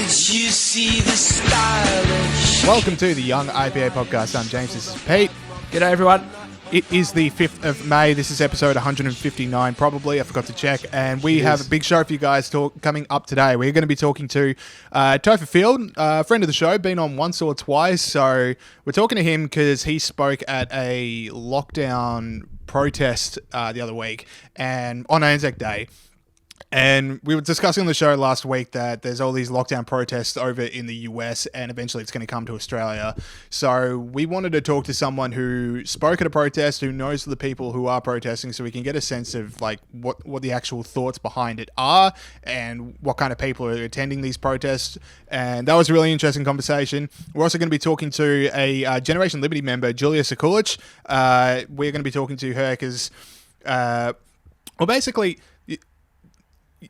you see the stylish? Welcome to the Young IPA podcast. I'm James. This is Pete. G'day, everyone. It is the 5th of May. This is episode 159, probably. I forgot to check. And we have a big show for you guys coming up today. We're going to be talking to Topher Field, a friend of the show, been on once or twice. So we're talking to him because he spoke at a lockdown protest the other week and on Anzac Day. And we were discussing on the show last week that there's all these lockdown protests over in the US and eventually it's going to come to Australia. So we wanted to talk to someone who spoke at a protest, who knows the people who are protesting, so we can get a sense of like what the actual thoughts behind it are and what kind of people are attending these protests. And that was a really interesting conversation. We're also going to be talking to a Generation Liberty member, Julia Sekulic. We're going to be talking to her because, basically,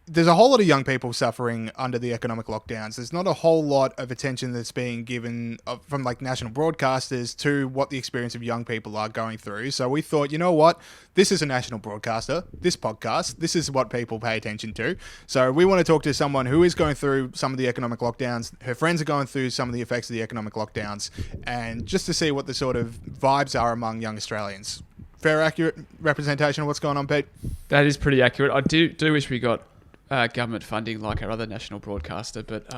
there's a whole lot of young people suffering under the economic lockdowns. There's not a whole lot of attention that's being given from like national broadcasters to what the experience of young people are going through. So we thought, you know what? This is a national broadcaster, this podcast, this is what people pay attention to. So we want to talk to someone who is going through some of the economic lockdowns. Her friends are going through some of the effects of the economic lockdowns, and just to see what the sort of vibes are among young Australians. Fair, accurate representation of what's going on, Pete? That is pretty accurate. I do wish we got government funding like our other national broadcaster, but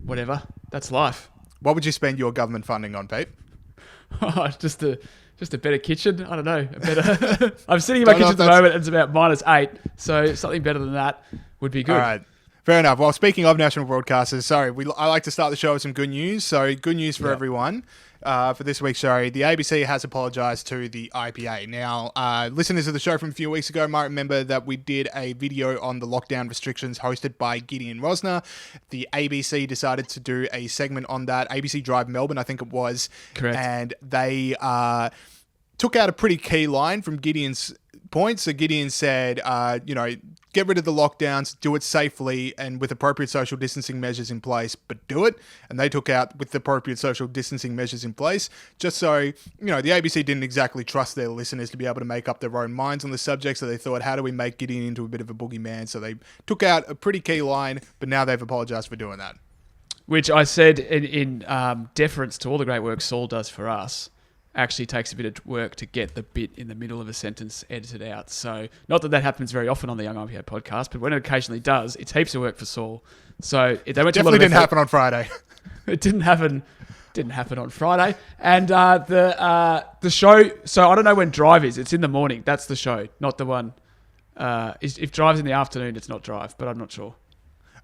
whatever. That's life. What would you spend your government funding on, Pete? Just a better kitchen. I don't know. I'm sitting in my kitchen at the moment and it's about -8, so something better than that would be good. All right. Fair enough. Well, speaking of national broadcasters, I like to start the show with some good news. So good news for everyone. For this week's show, the ABC has apologised to the IPA. Now, listeners of the show from a few weeks ago might remember that we did a video on the lockdown restrictions hosted by Gideon Rosner. The ABC decided to do a segment on that. ABC Drive Melbourne, I think it was. Correct. And they took out a pretty key line from Gideon's point. So Gideon said, get rid of the lockdowns, do it safely and with appropriate social distancing measures in place, but do it. And they took out with the appropriate social distancing measures in place, just so, the ABC didn't exactly trust their listeners to be able to make up their own minds on the subject. So they thought, how do we make Gideon into a bit of a boogeyman? So they took out a pretty key line, but now they've apologised for doing that. Which I said in deference to all the great work Saul does for us, actually takes a bit of work to get the bit in the middle of a sentence edited out. So not that happens very often on the Young IPA podcast, but when it occasionally does, it's heaps of work for Saul. So they went definitely didn't happen on Friday. It didn't happen on Friday. And the show, so I don't know when Drive is. It's in the morning. That's the show, not the one. If Drive's in the afternoon, it's not Drive, but I'm not sure.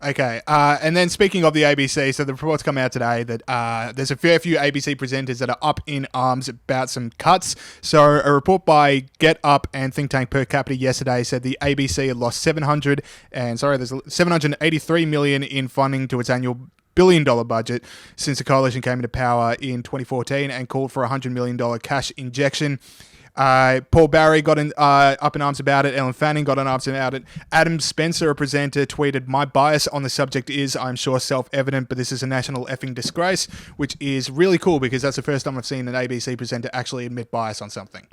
Okay, and then speaking of the ABC, so the reports come out today that there's a fair few ABC presenters that are up in arms about some cuts. So a report by Get Up and Think Tank Per Capita yesterday said the ABC had lost there's 783 million in funding to its annual $1 billion budget since the coalition came into power in 2014 and called for a $100 million cash injection. Paul Barry got up in arms about it. Ellen Fanning got in arms about it. Adam Spencer, a presenter, tweeted, "My bias on the subject is, I'm sure, self-evident, but this is a national effing disgrace," which is really cool because that's the first time I've seen an ABC presenter actually admit bias on something.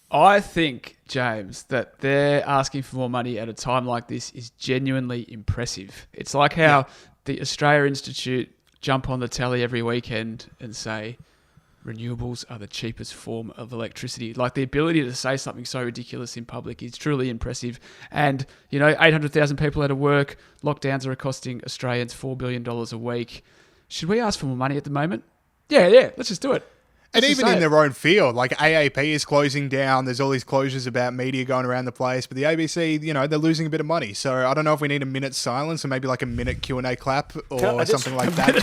I think, James, that they're asking for more money at a time like this is genuinely impressive. It's like how the Australia Institute jump on the telly every weekend and say, renewables are the cheapest form of electricity. Like, the ability to say something so ridiculous in public is truly impressive. And, 800,000 people out of work, lockdowns are costing Australians $4 billion a week. Should we ask for more money at the moment? Yeah, let's just do it. And even in their own field, like AAP is closing down. There's all these closures about media going around the place. But the ABC, they're losing a bit of money. So I don't know if we need a minute's silence or maybe like a minute Q&A clap or something like that.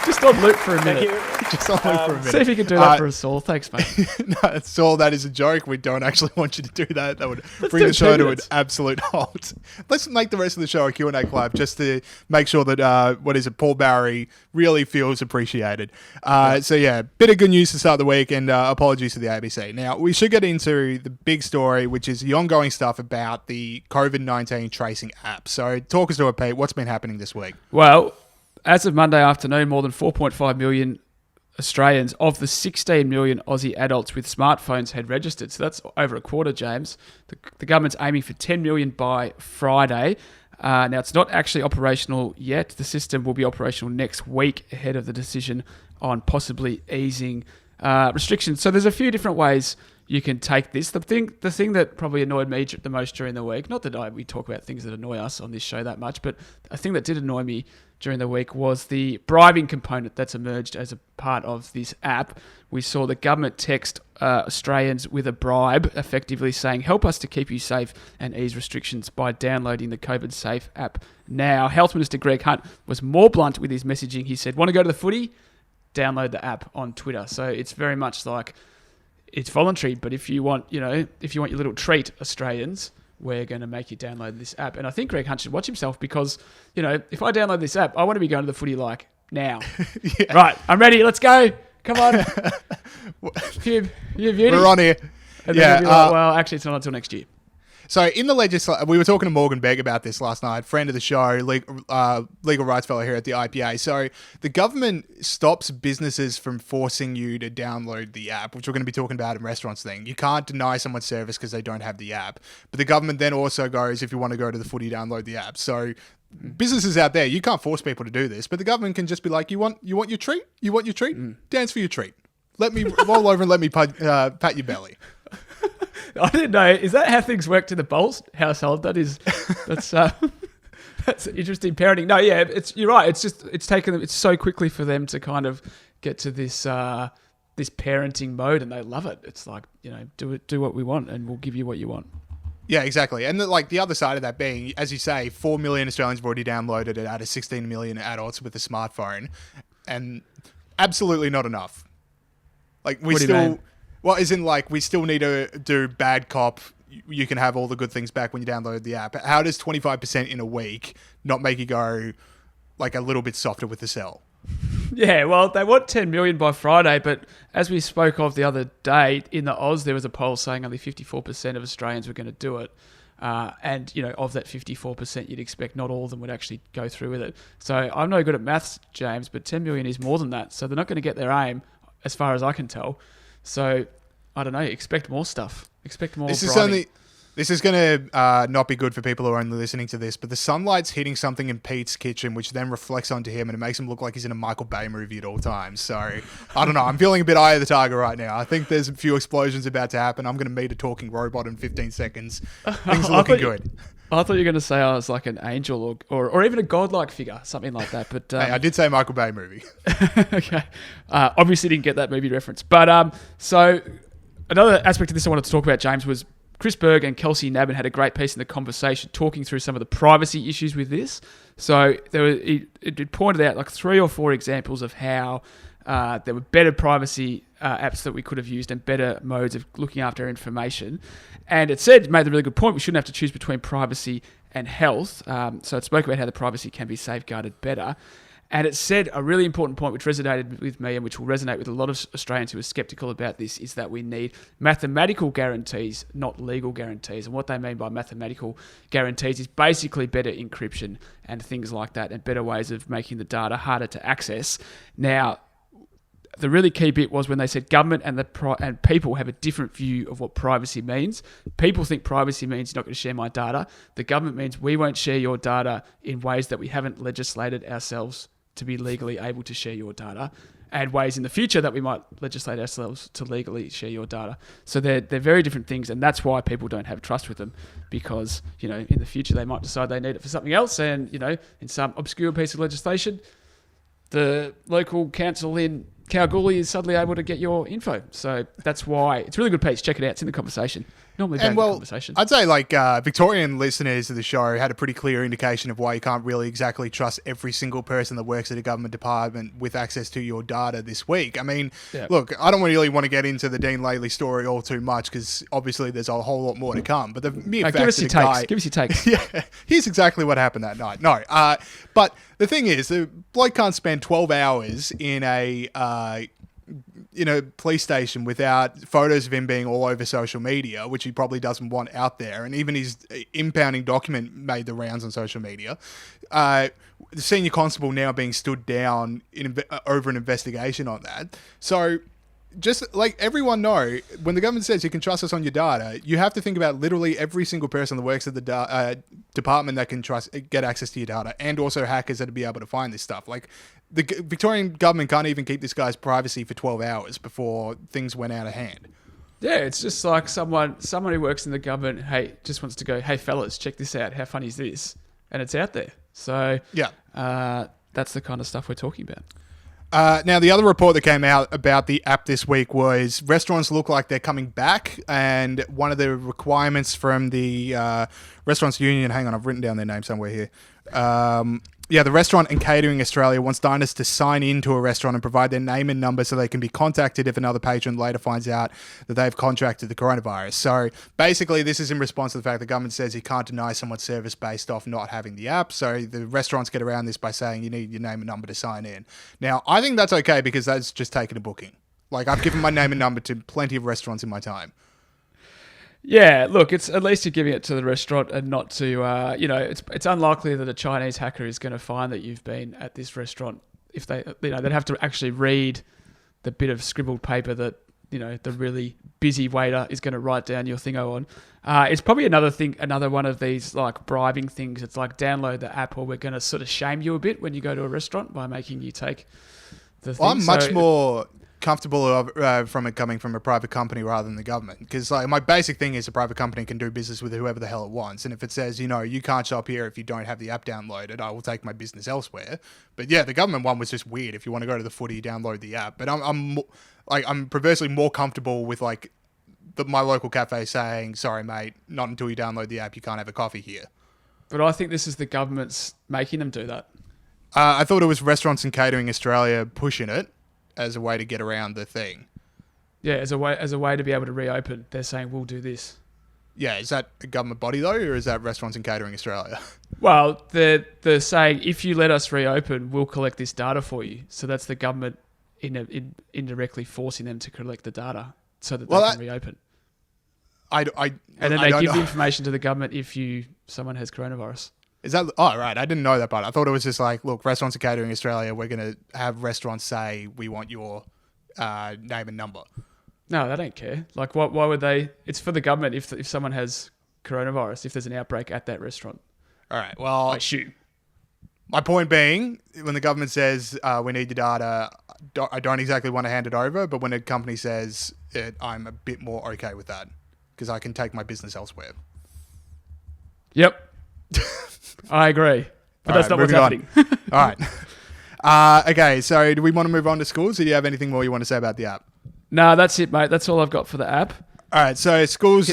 Just on loop for a minute. Just on loop for a minute. See if you can do that for us all. Thanks, mate. No, Saul, that is a joke. We don't actually want you to do that. That would bring the show to an absolute halt. Let's make the rest of the show a Q&A clap just to make sure that, Paul Barry really feels appreciated. So, bit of good news to start the week, and apologies to the ABC. Now, we should get into the big story, which is the ongoing stuff about the COVID-19 tracing app. So talk us to it, Pete. What's been happening this week? Well, as of Monday afternoon, more than 4.5 million Australians of the 16 million Aussie adults with smartphones had registered. So that's over a quarter, James. The government's aiming for 10 million by Friday. Now, it's not actually operational yet. The system will be operational next week ahead of the decision on possibly easing restrictions. So there's a few different ways you can take this. The thing that probably annoyed me the most during the week, not that we talk about things that annoy us on this show that much, but a thing that did annoy me during the week was the bribing component that's emerged as a part of this app. We saw the government text Australians with a bribe, effectively saying, help us to keep you safe and ease restrictions by downloading the COVID Safe app now. Health Minister Greg Hunt was more blunt with his messaging. He said, want to go to the footy? Download the app on Twitter. So it's very much like it's voluntary, but if you want your little treat, Australians, we're going to make you download this app. And I think Greg Hunt should watch himself because, if I download this app, I want to be going to the footy like now. Yeah. Right, I'm ready. Let's go. Come on. You beauty. We're on here. And then we'll be like, well, actually, it's not until next year. So in the legislature, we were talking to Morgan Begg about this last night, friend of the show, legal rights fellow here at the IPA. So the government stops businesses from forcing you to download the app, which we're going to be talking about in restaurants thing. You can't deny someone service because they don't have the app. But the government then also goes, if you want to go to the footy, download the app. So businesses out there, you can't force people to do this, but the government can just be like, you want your treat? You want your treat? Dance for your treat. Let me roll over and let me pat your belly. I didn't know. Is that how things worked in the Bowles household? That's interesting parenting. No, yeah, you're right. It's taken them. It's so quickly for them to kind of get to this parenting mode, and they love it. It's like, do what we want, and we'll give you what you want. Yeah, exactly. And the other side of that being, as you say, 4 million Australians have already downloaded it out of 16 million adults with a smartphone, and absolutely not enough. Like we still. Well, as in, we still need to do bad cop. You can have all the good things back when you download the app. How does 25% in a week not make you go, a little bit softer with the sell? Yeah, well, they want 10 million by Friday, but as we spoke of the other day, in the Oz, there was a poll saying only 54% of Australians were going to do it. And, of that 54%, you'd expect not all of them would actually go through with it. So I'm no good at maths, James, but 10 million is more than that. So they're not going to get their aim, as far as I can tell. So, I don't know, expect more stuff. Expect more bribing. This is going to not be good for people who are only listening to this, but the sunlight's hitting something in Pete's kitchen, which then reflects onto him, and it makes him look like he's in a Michael Bay movie at all times. So, I don't know. I'm feeling a bit eye of the tiger right now. I think there's a few explosions about to happen. I'm going to meet a talking robot in 15 seconds. Things are looking good. I thought you were going to say I was like an angel or even a godlike figure, something like that. But hey, I did say Michael Bay movie. Okay. Obviously didn't get that movie reference. But so another aspect of this I wanted to talk about, James, was Chris Berg and Kelsey Nabin had a great piece in the conversation talking through some of the privacy issues with this. So it pointed out 3 or 4 examples of how there were better privacy apps that we could have used and better modes of looking after our information. And it made a really good point, we shouldn't have to choose between privacy and health. So it spoke about how the privacy can be safeguarded better. And it said a really important point which resonated with me and which will resonate with a lot of Australians who are sceptical about this is that we need mathematical guarantees, not legal guarantees. And what they mean by mathematical guarantees is basically better encryption and things like that and better ways of making the data harder to access. Now, the really key bit was when they said government and people have a different view of what privacy means. People think privacy means you're not going to share my data. The government means we won't share your data in ways that we haven't legislated ourselves to be legally able to share your data, and ways in the future that we might legislate ourselves to legally share your data. So they're very different things, and that's why people don't have trust with them, because in the future they might decide they need it for something else, and in some obscure piece of legislation, the local council in Kalgoorlie is suddenly able to get your info. So that's why it's a really good piece. Check it out. It's in the conversation. Normally bad conversation. I'd say Victorian listeners of the show had a pretty clear indication of why you can't really exactly trust every single person that works at a government department with access to your data this week. I mean, Look, I don't really want to get into the Dean Laley story all too much because obviously there's a whole lot more to come. But the mere fact give us your takes. Yeah, here's exactly what happened that night. No, but the thing is, the bloke can't spend 12 hours in a police station without photos of him being all over social media, which he probably doesn't want out there. And even his impounding document made the rounds on social media. The senior constable now being stood down over an investigation on that. So just like everyone know, when the government says you can trust us on your data, you have to think about literally every single person that works at the department that can get access to your data, and also hackers that will be able to find this stuff. Like the Victorian government can't even keep this guy's privacy for 12 hours before things went out of hand. Yeah, it's just like someone who works in the government, hey, just wants to go, hey fellas, check this out. How funny is this? And it's out there. So yeah, that's the kind of stuff we're talking about. Now, the other report that came out about the app this week was restaurants look like they're coming back, and one of the requirements from the Restaurants Union, hang on, I've written down their name somewhere here. The Restaurant and Catering Australia wants diners to sign into a restaurant and provide their name and number so they can be contacted if another patron later finds out that they've contracted the coronavirus. So basically, this is in response to the fact the government says you can't deny someone service based off not having the app. So the restaurants get around this by saying you need your name and number to sign in. Now, I think that's okay because that's just taking a booking. Like, I've given my name and number to plenty of restaurants in my time. Yeah, look, it's at least you're giving it to the restaurant and not to, it's unlikely that a Chinese hacker is going to find that you've been at this restaurant if they'd have to actually read the bit of scribbled paper that, the really busy waiter is going to write down your thingo on. It's probably another one of these like bribing things. It's like download the app or we're going to sort of shame you a bit when you go to a restaurant by making you take the thing. Well, I'm much more comfortable from it coming from a private company rather than the government, because like my basic thing is a private company can do business with whoever the hell it wants, and if it says you can't shop here if you don't have the app downloaded, I will take my business elsewhere. But yeah, the government one was just weird. If you want to go to the footy, download the app. But I'm perversely more comfortable with like my local cafe saying, sorry mate, not until you download the app you can't have a coffee here. But I think this is the government's making them do that. I thought it was Restaurants and Catering Australia pushing it as a way to get around the thing. Yeah, as a way to be able to reopen. They're saying we'll do this. Yeah, is that a government body though, or is that Restaurants and Catering Australia? Well, they're saying if you let us reopen, we'll collect this data for you. So that's the government indirectly forcing them to collect the data so that they can reopen. And then they give the information to the government if someone has coronavirus. Is that... Oh, right. I didn't know that part. I thought it was just like, look, Restaurants and Catering Australia, we're going to have restaurants say, we want your name and number. No, they don't care. Like, why would they... It's for the government if someone has coronavirus, if there's an outbreak at that restaurant. All right, well... I assume. My point being, when the government says, we need your data, I don't exactly want to hand it over, but when a company says it, I'm a bit more okay with that, because I can take my business elsewhere. Yep. I agree. But that's not what's happening. All right. Okay, so do we want to move on to schools, or do you have anything more you want to say about the app? No, that's it, mate. That's all I've got for the app. All right, so schools...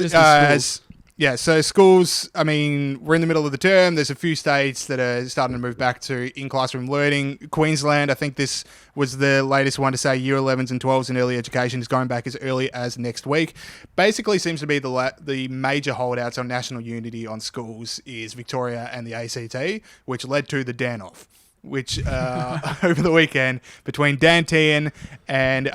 so schools, I mean, we're in the middle of the term. There's a few states that are starting to move back to in-classroom learning. Queensland, I think this was the latest one to say year 11s and 12s in early education is going back as early as next week. Basically seems to be the major holdouts on national unity on schools is Victoria and the ACT, which led to the Dan-off, which over the weekend between Dan Tehan and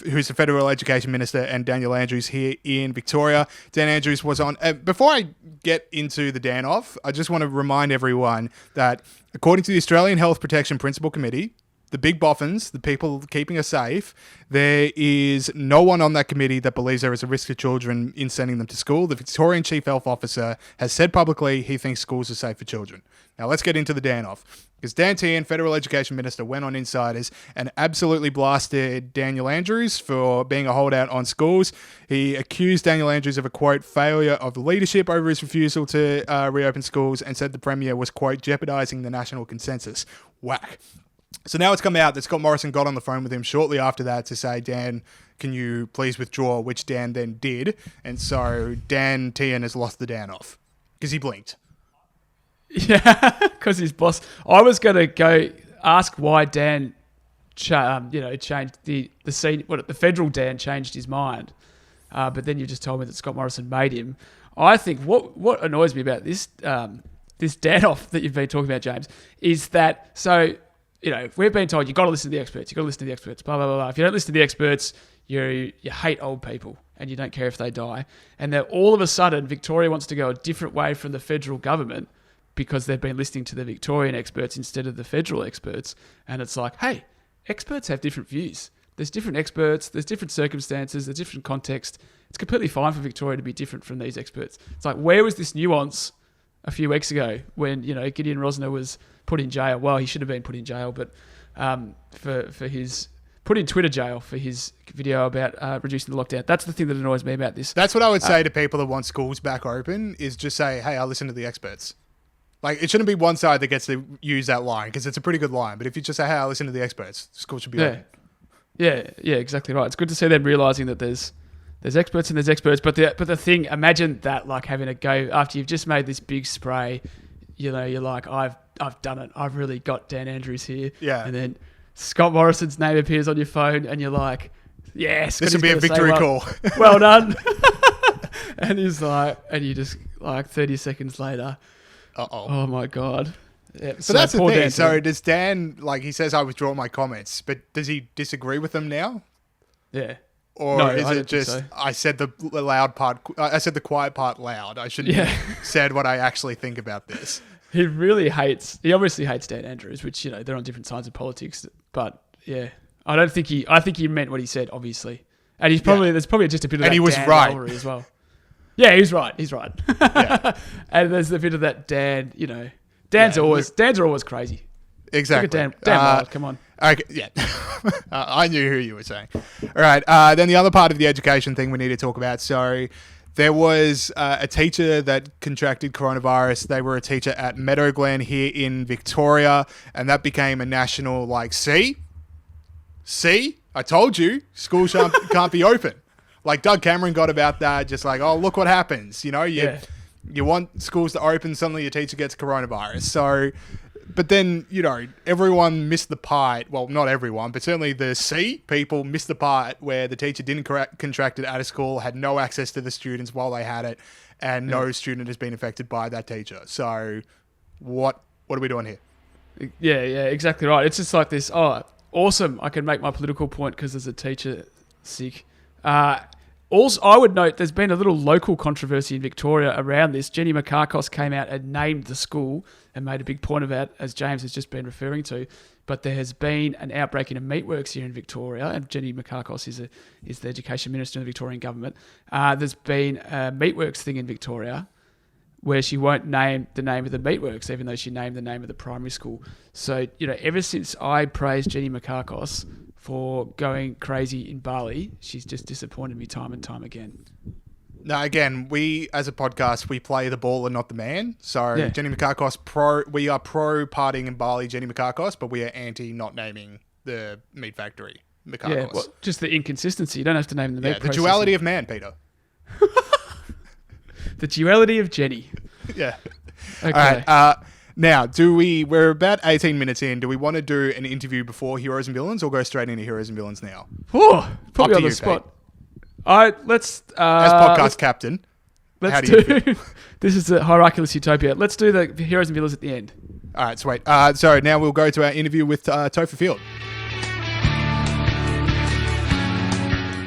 who's the Federal Education Minister and Daniel Andrews here in Victoria. Dan Andrews was on... before I get into the Dan-off, I just want to remind everyone that according to the Australian Health Protection Principal Committee, the big boffins, the people keeping us safe, there is no one on that committee that believes there is a risk to children in sending them to school. The Victorian Chief Health Officer has said publicly he thinks schools are safe for children. Now let's get into the Dan-off. Because Dan Tehan, Federal Education Minister, went on Insiders and absolutely blasted Daniel Andrews for being a holdout on schools. He accused Daniel Andrews of a, quote, failure of leadership over his refusal to reopen schools and said the Premier was, quote, jeopardising the national consensus. Whack. So now it's come out that Scott Morrison got on the phone with him shortly after that to say, Dan, can you please withdraw, which Dan then did. And so Dan Tehan has lost the Dan-off because he blinked. Yeah, because his boss... I was going to go ask why Dan changed the federal Dan changed his mind. But then you just told me that Scott Morrison made him. I think what annoys me about this Dan-off that you've been talking about, James, is that... So... we've been told you've got to listen to the experts. You've got to listen to the experts, blah, blah, blah, blah. If you don't listen to the experts, you hate old people and you don't care if they die. And then all of a sudden, Victoria wants to go a different way from the federal government because they've been listening to the Victorian experts instead of the federal experts. And it's like, hey, experts have different views. There's different experts. There's different circumstances. There's different context. It's completely fine for Victoria to be different from these experts. It's like, where was this nuance a few weeks ago when, Gideon Rosner was put in jail? Well, he should have been put in jail, but for his put in Twitter jail for his video about reducing the lockdown. That's the thing that annoys me about this. That's what I would say to people that want schools back open, is just say, hey, I'll listen to the experts. Like, it shouldn't be one side that gets to use that line, because it's a pretty good line. But if you just say, hey, I'll listen to the experts, school should be open. Yeah, exactly right. It's good to see them realising that there's experts and there's experts. But the thing, imagine that, like, having a go after you've just made this big spray. You're like, I've done it. I've really got Dan Andrews here. Yeah. And then Scott Morrison's name appears on your phone, and you're like, yes, this would be a victory call. Well done. And he's like, and you just like 30 seconds later. Oh my God. Yeah, so that's the thing. Dan, so does Dan, like, he says, I withdraw my comments, but does he disagree with them now? Yeah. Or no, is it just, so. I said the loud part, I said the quiet part loud. I shouldn't have said what I actually think about this. He obviously hates Dan Andrews, which, they're on different sides of politics. But yeah, I think he meant what he said, obviously. And there's probably just a bit of that. And he was Dan right as well. Yeah, he's right. Yeah. And there's a bit of that Dan, Dan's are always crazy. Exactly. Look at Dan Wild, come on. Okay, yeah. I knew who you were saying. All right. Then the other part of the education thing we need to talk about. So there was a teacher that contracted coronavirus. They were a teacher at Meadowglen here in Victoria, and that became a national, like, see, I told you, schools can't be open. Like, Doug Cameron got about that, just like, oh, look what happens. You want schools to open, suddenly your teacher gets coronavirus. So, but then, everyone missed the part. Well, not everyone, but certainly the C people missed the part where the teacher didn't contract it at a school, had no access to the students while they had it, and no student has been affected by that teacher. So what are we doing here? Yeah, exactly right. It's just like this, awesome, I can make my political point because there's a teacher sick. Also, I would note there's been a little local controversy in Victoria around this. Jenny Makakos came out and named the school and made a big point of that, as James has just been referring to. But there has been an outbreak in a meatworks here in Victoria, and Jenny Makakos is the Education Minister in the Victorian government. There's been a meatworks thing in Victoria where she won't name the name of the meatworks, even though she named the name of the primary school. So, ever since I praised Jenny Makakos for going crazy in Bali, she's just disappointed me time and time again. Now, again, we, as a podcast, we play the ball and not the man. So, Jenny Makakos, we are pro partying in Bali, Jenny Makakos, but we are anti not naming the meat factory, Makakos. Yeah, well, just the inconsistency. You don't have to name the meat the duality of man, Peter. The duality of Jenny. Yeah. Okay. All right. Now, we're about 18 minutes in. Do we want to do an interview before Heroes and Villains, or go straight into Heroes and Villains now? Oh, probably on the spot. Let's... as podcast captain, how do you feel? This is a hierarchulous utopia. Let's do the Heroes and Villains at the end. All right, sweet. So now we'll go to our interview with Topher Field.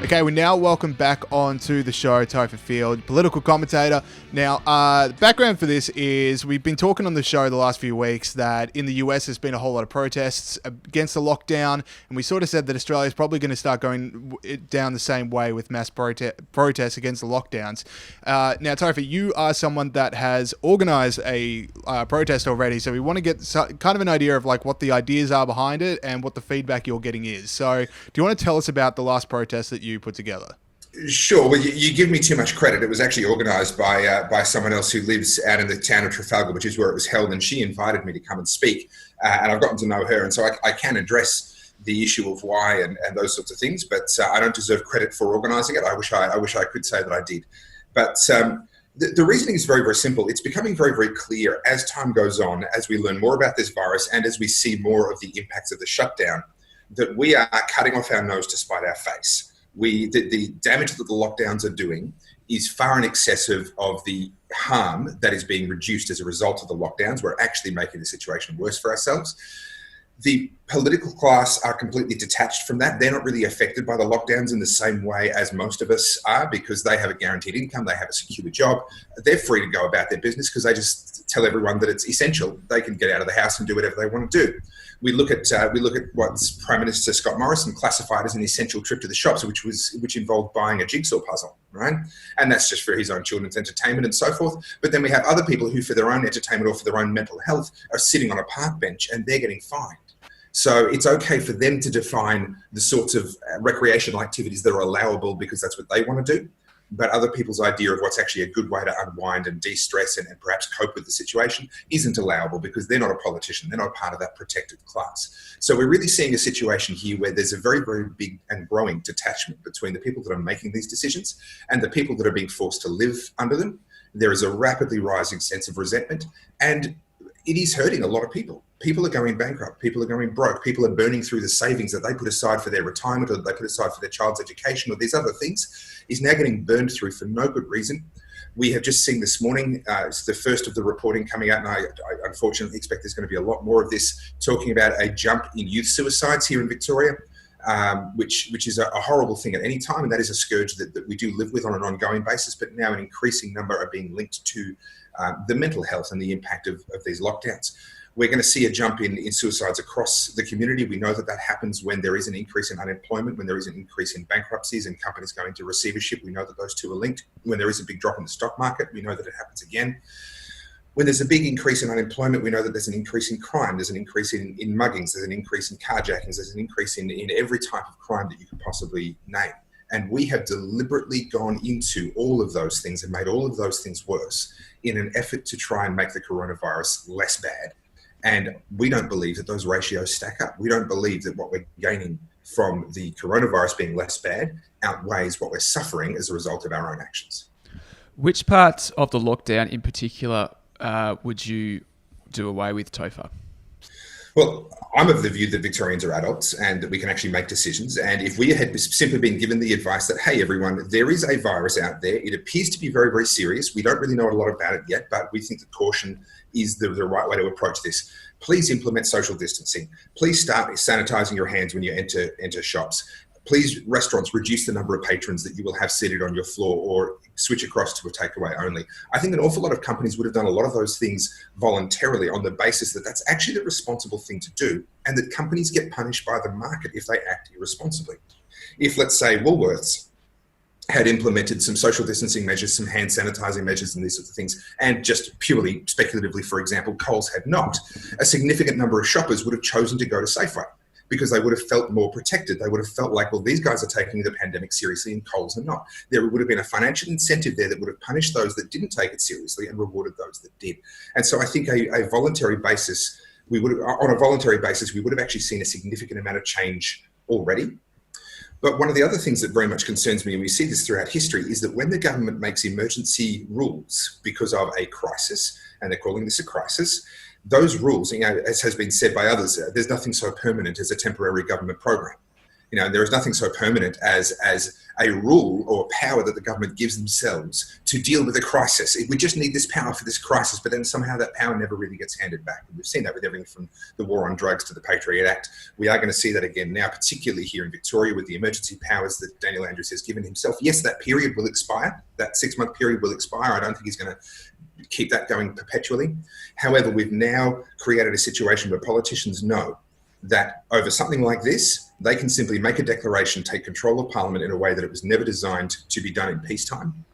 Okay, we now welcome back onto the show Topher Field, political commentator. Now, the background for this is we've been talking on the show the last few weeks that in the US there's been a whole lot of protests against the lockdown, and we sort of said that Australia is probably going to start going down the same way with mass protests against the lockdowns. Now, Topher, you are someone that has organised a protest already, so we want to get kind of an idea of like what the ideas are behind it and what the feedback you're getting is. So, do you want to tell us about the last protest that you put together? Sure. Well, you give me too much credit. It was actually organised by someone else who lives out in the town of Trafalgar, which is where it was held, and she invited me to come and speak. And I've gotten to know her, and so I can address the issue of why and those sorts of things. But I don't deserve credit for organising it. I wish I could say that I did. But the reasoning is very, very simple. It's becoming very, very clear as time goes on, as we learn more about this virus, and as we see more of the impacts of the shutdown, that we are cutting off our nose to spite our face. The damage that the lockdowns are doing is far in excess of the harm that is being reduced as a result of the lockdowns. We're actually making the situation worse for ourselves. The political class are completely detached from that. They're not really affected by the lockdowns in the same way as most of us are, because they have a guaranteed income, they have a secure job. They're free to go about their business because they just tell everyone that it's essential. They can get out of the house and do whatever they want to do. We look at what Prime Minister Scott Morrison classified as an essential trip to the shops, which involved buying a jigsaw puzzle, right? And that's just for his own children's entertainment and so forth. But then we have other people who, for their own entertainment or for their own mental health, are sitting on a park bench and they're getting fined. So it's okay for them to define the sorts of recreational activities that are allowable because that's what they want to do. But other people's idea of what's actually a good way to unwind and de-stress and perhaps cope with the situation isn't allowable because they're not a politician. They're not part of that protected class. So we're really seeing a situation here where there's a very, very big and growing detachment between the people that are making these decisions and the people that are being forced to live under them. There is a rapidly rising sense of resentment, and it is hurting a lot of people. People are going bankrupt. People are going broke. People are burning through the savings that they put aside for their retirement or that they put aside for their child's education or these other things is now getting burned through for no good reason. We have just seen this morning, it's the first of the reporting coming out, and I unfortunately expect there's going to be a lot more of this, talking about a jump in youth suicides here in Victoria, which is a horrible thing at any time, and that is a scourge that we do live with on an ongoing basis, but now an increasing number are being linked to the mental health and the impact of these lockdowns. We're going to see a jump in suicides across the community. We know that happens when there is an increase in unemployment, when there is an increase in bankruptcies and companies going to receivership. We know that those two are linked. When there is a big drop in the stock market, we know that it happens again. When there's a big increase in unemployment, we know that there's an increase in crime. There's an increase in muggings. There's an increase in carjackings. There's an increase in every type of crime that you could possibly name. And we have deliberately gone into all of those things and made all of those things worse in an effort to try and make the coronavirus less bad. And we don't believe that those ratios stack up. We don't believe that what we're gaining from the coronavirus being less bad outweighs what we're suffering as a result of our own actions. Which parts of the lockdown in particular would you do away with, Topher? Well, I'm of the view that Victorians are adults and that we can actually make decisions. And if we had simply been given the advice that, hey, everyone, there is a virus out there. It appears to be very, very serious. We don't really know a lot about it yet, but we think that caution is the right way to approach this. Please implement social distancing. Please start sanitizing your hands when you enter shops. Please, restaurants, reduce the number of patrons that you will have seated on your floor or switch across to a takeaway only. I think an awful lot of companies would have done a lot of those things voluntarily on the basis that that's actually the responsible thing to do and that companies get punished by the market if they act irresponsibly. If, let's say, Woolworths had implemented some social distancing measures, some hand sanitizing measures and these sorts of things, and just purely speculatively, for example, Coles had not, a significant number of shoppers would have chosen to go to Safeway, because they would have felt more protected. They would have felt like, well, these guys are taking the pandemic seriously and Coles are not. There would have been a financial incentive there that would have punished those that didn't take it seriously and rewarded those that did. And so I think a voluntary basis, we would have actually seen a significant amount of change already. But one of the other things that very much concerns me, and we see this throughout history, is that when the government makes emergency rules because of a crisis, and they're calling this a crisis, those rules, as has been said by others, there's nothing so permanent as a temporary government program. There is nothing so permanent as a rule or power that the government gives themselves to deal with a crisis. We just need this power for this crisis, but then somehow that power never really gets handed back. And we've seen that with everything from the war on drugs to the Patriot Act. We are going to see that again now, particularly here in Victoria with the emergency powers that Daniel Andrews has given himself. Yes, that period will expire. That 6-month period will expire. I don't think he's going to keep that going perpetually. However, we've now created a situation where politicians know that over something like this, they can simply make a declaration, take control of Parliament in a way that it was never designed to be done in peacetime,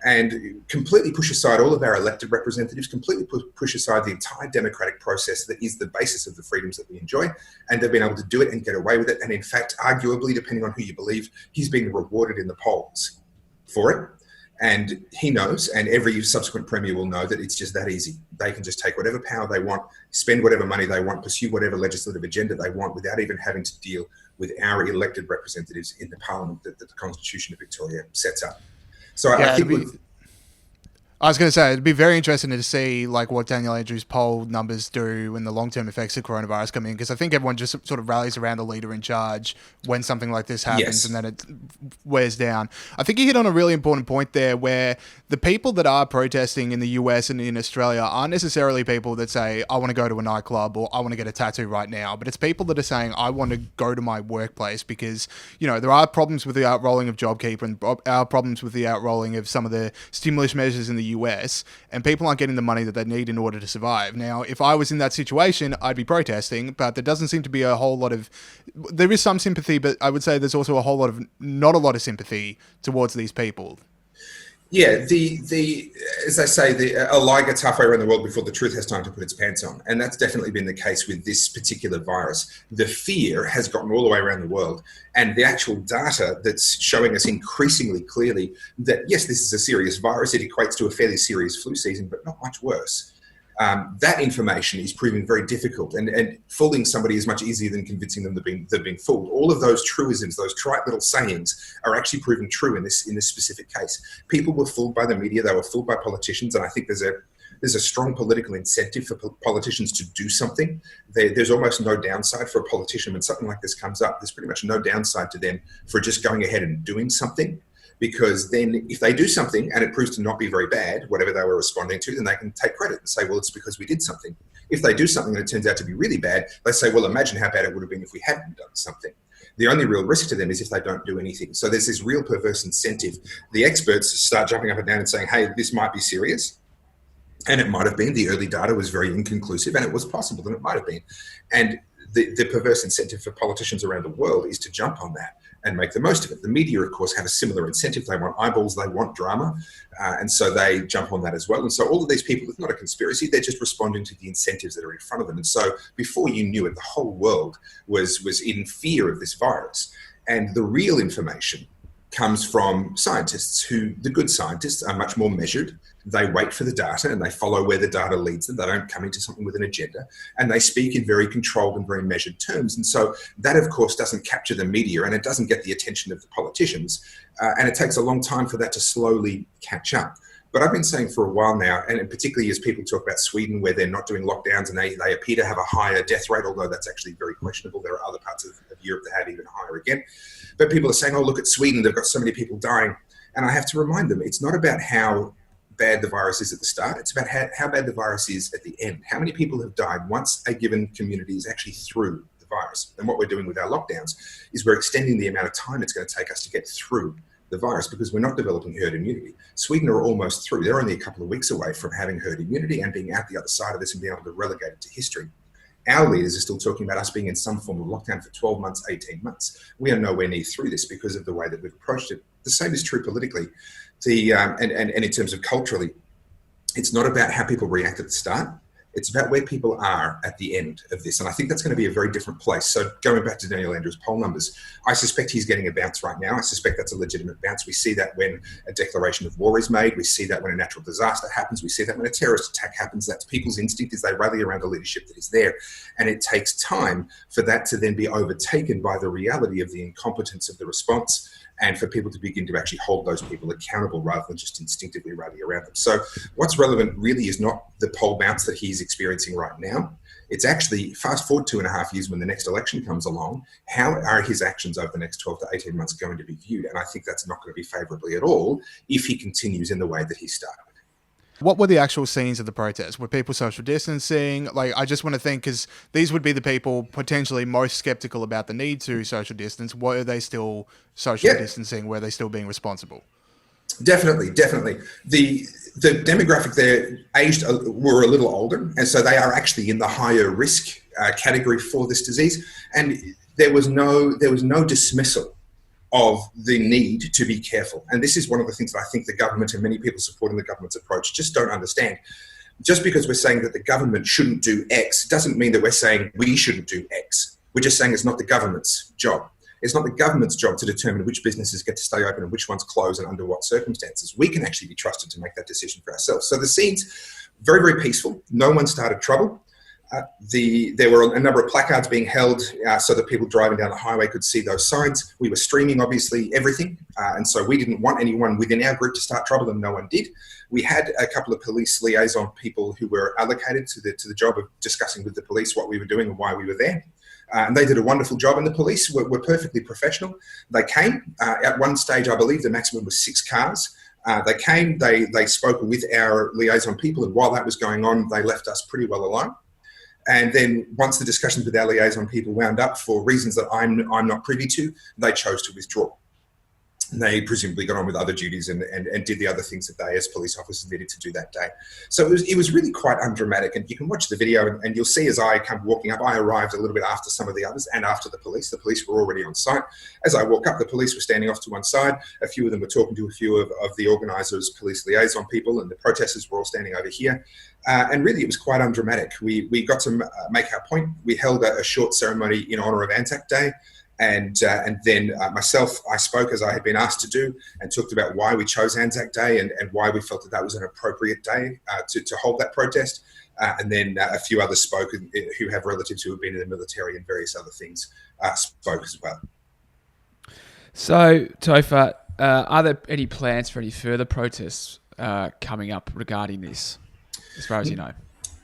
and completely push aside all of our elected representatives, completely push aside the entire democratic process that is the basis of the freedoms that we enjoy. And they've been able to do it and get away with it. And in fact, arguably, depending on who you believe, he's being rewarded in the polls for it. And he knows, and every subsequent premier will know, that it's just that easy. They can just take whatever power they want, spend whatever money they want, pursue whatever legislative agenda they want without even having to deal with our elected representatives in the Parliament that the Constitution of Victoria sets up. So I think I was going to say, it'd be very interesting to see what Daniel Andrews' poll numbers do when the long-term effects of coronavirus come in, because I think everyone just sort of rallies around the leader in charge when something like this happens. Yes. And then it wears down. I think you hit on a really important point there, where the people that are protesting in the US and in Australia aren't necessarily people that say, I want to go to a nightclub or I want to get a tattoo right now, but it's people that are saying, I want to go to my workplace because, there are problems with the outrolling of JobKeeper and our problems with the outrolling of some of the stimulus measures in the US, and people aren't getting the money that they need in order to survive. Now, if I was in that situation, I'd be protesting, but there doesn't seem to be a whole lot of... There is some sympathy, but I would say there's also a whole lot of... not a lot of sympathy towards these people. Yeah, the as they say, a lie gets halfway around the world before the truth has time to put its pants on, and that's definitely been the case with this particular virus. The fear has gotten all the way around the world, and the actual data that's showing us increasingly clearly that yes, this is a serious virus. It equates to a fairly serious flu season, but not much worse. That information is proving very difficult, and fooling somebody is much easier than convincing them they've been fooled. All of those truisms, those trite little sayings, are actually proven true in this specific case. People were fooled by the media, they were fooled by politicians, and I think there's a strong political incentive for politicians to do something. There's almost no downside for a politician when something like this comes up. There's pretty much no downside to them for just going ahead and doing something. Because then if they do something and it proves to not be very bad, whatever they were responding to, then they can take credit and say, well, it's because we did something. If they do something and it turns out to be really bad, they say, well, imagine how bad it would have been if we hadn't done something. The only real risk to them is if they don't do anything. So there's this real perverse incentive. The experts start jumping up and down and saying, hey, this might be serious. And it might have been. The early data was very inconclusive, and it was possible that it might have been. And the perverse incentive for politicians around the world is to jump on that and make the most of it. The media, of course, have a similar incentive. They want eyeballs, they want drama, and so they jump on that as well. And so all of these people, it's not a conspiracy, they're just responding to the incentives that are in front of them. And so before you knew it, the whole world was in fear of this virus. And the real information comes from scientists who, the good scientists, are much more measured. They wait for the data and they follow where the data leads them. They don't come into something with an agenda, and they speak in very controlled and very measured terms. And so that, of course, doesn't capture the media, and it doesn't get the attention of the politicians. And it takes a long time for that to slowly catch up. But I've been saying for a while now, and particularly as people talk about Sweden, where they're not doing lockdowns and they appear to have a higher death rate, although that's actually very questionable. There are other parts of Europe that have even higher again. But people are saying, oh, look at Sweden, they've got so many people dying. And I have to remind them, it's not about how bad the virus is at the start, it's about how bad the virus is at the end. How many people have died once a given community is actually through the virus? And what we're doing with our lockdowns is we're extending the amount of time it's going to take us to get through the virus, because we're not developing herd immunity. Sweden are almost through. They're only a couple of weeks away from having herd immunity and being out the other side of this and being able to relegate it to history. Our leaders are still talking about us being in some form of lockdown for 12 months, 18 months. We are nowhere near through this because of the way that we've approached it. The same is true politically. And in terms of culturally, it's not about how people react at the start. It's about where people are at the end of this. And I think that's going to be a very different place. So going back to Daniel Andrews' poll numbers, I suspect he's getting a bounce right now. I suspect that's a legitimate bounce. We see that when a declaration of war is made. We see that when a natural disaster happens. We see that when a terrorist attack happens. That's people's instinct, is they rally around the leadership that is there. And it takes time for that to then be overtaken by the reality of the incompetence of the response, and for people to begin to actually hold those people accountable rather than just instinctively rally around them. So what's relevant really is not the poll bounce that he's experiencing right now. It's actually, fast forward 2.5 years when the next election comes along, how are his actions over the next 12 to 18 months going to be viewed? And I think that's not going to be favourably at all if he continues in the way that he started. What were the actual scenes of the protest? Were people social distancing? Like, I just want to think, because these would be the people potentially most skeptical about the need to social distance. Were they still social distancing? Were they still being responsible? Definitely. The demographic there were a little older, and so they are actually in the higher risk category for this disease. And there was no dismissal of the need to be careful. And this is one of the things that I think the government and many people supporting the government's approach just don't understand. Just because we're saying that the government shouldn't do X doesn't mean that we're saying we shouldn't do X. We're just saying it's not the government's job. It's not the government's job to determine which businesses get to stay open and which ones close and under what circumstances. We can actually be trusted to make that decision for ourselves. So the scene's very, very peaceful. No one started trouble. There were a number of placards being held so that people driving down the highway could see those signs. We were streaming, obviously, everything. And so we didn't want anyone within our group to start trouble, and no one did. We had a couple of police liaison people who were allocated to the job of discussing with the police what we were doing and why we were there. And they did a wonderful job, and the police were perfectly professional. They came. At one stage, I believe the maximum was 6 cars. They came, they spoke with our liaison people, and while that was going on, they left us pretty well alone. And then once the discussions with our liaison people wound up for reasons that I'm not privy to, they chose to withdraw. They presumably got on with other duties and did the other things that they as police officers needed to do that day. So it was really quite undramatic. And you can watch the video and you'll see as I come walking up, I arrived a little bit after some of the others and after the police. The police were already on site. As I walk up, the police were standing off to one side. A few of them were talking to a few of the organisers, police liaison people, and the protesters were all standing over here. And really, it was quite undramatic. We got to make our point. We held a short ceremony in honour of Anzac Day. And then myself, I spoke as I had been asked to do and talked about why we chose Anzac Day and why we felt that was an appropriate day to hold that protest. And then a few others spoke who have relatives who have been in the military and various other things spoke as well. So, Topher, are there any plans for any further protests coming up regarding this, as far as you know?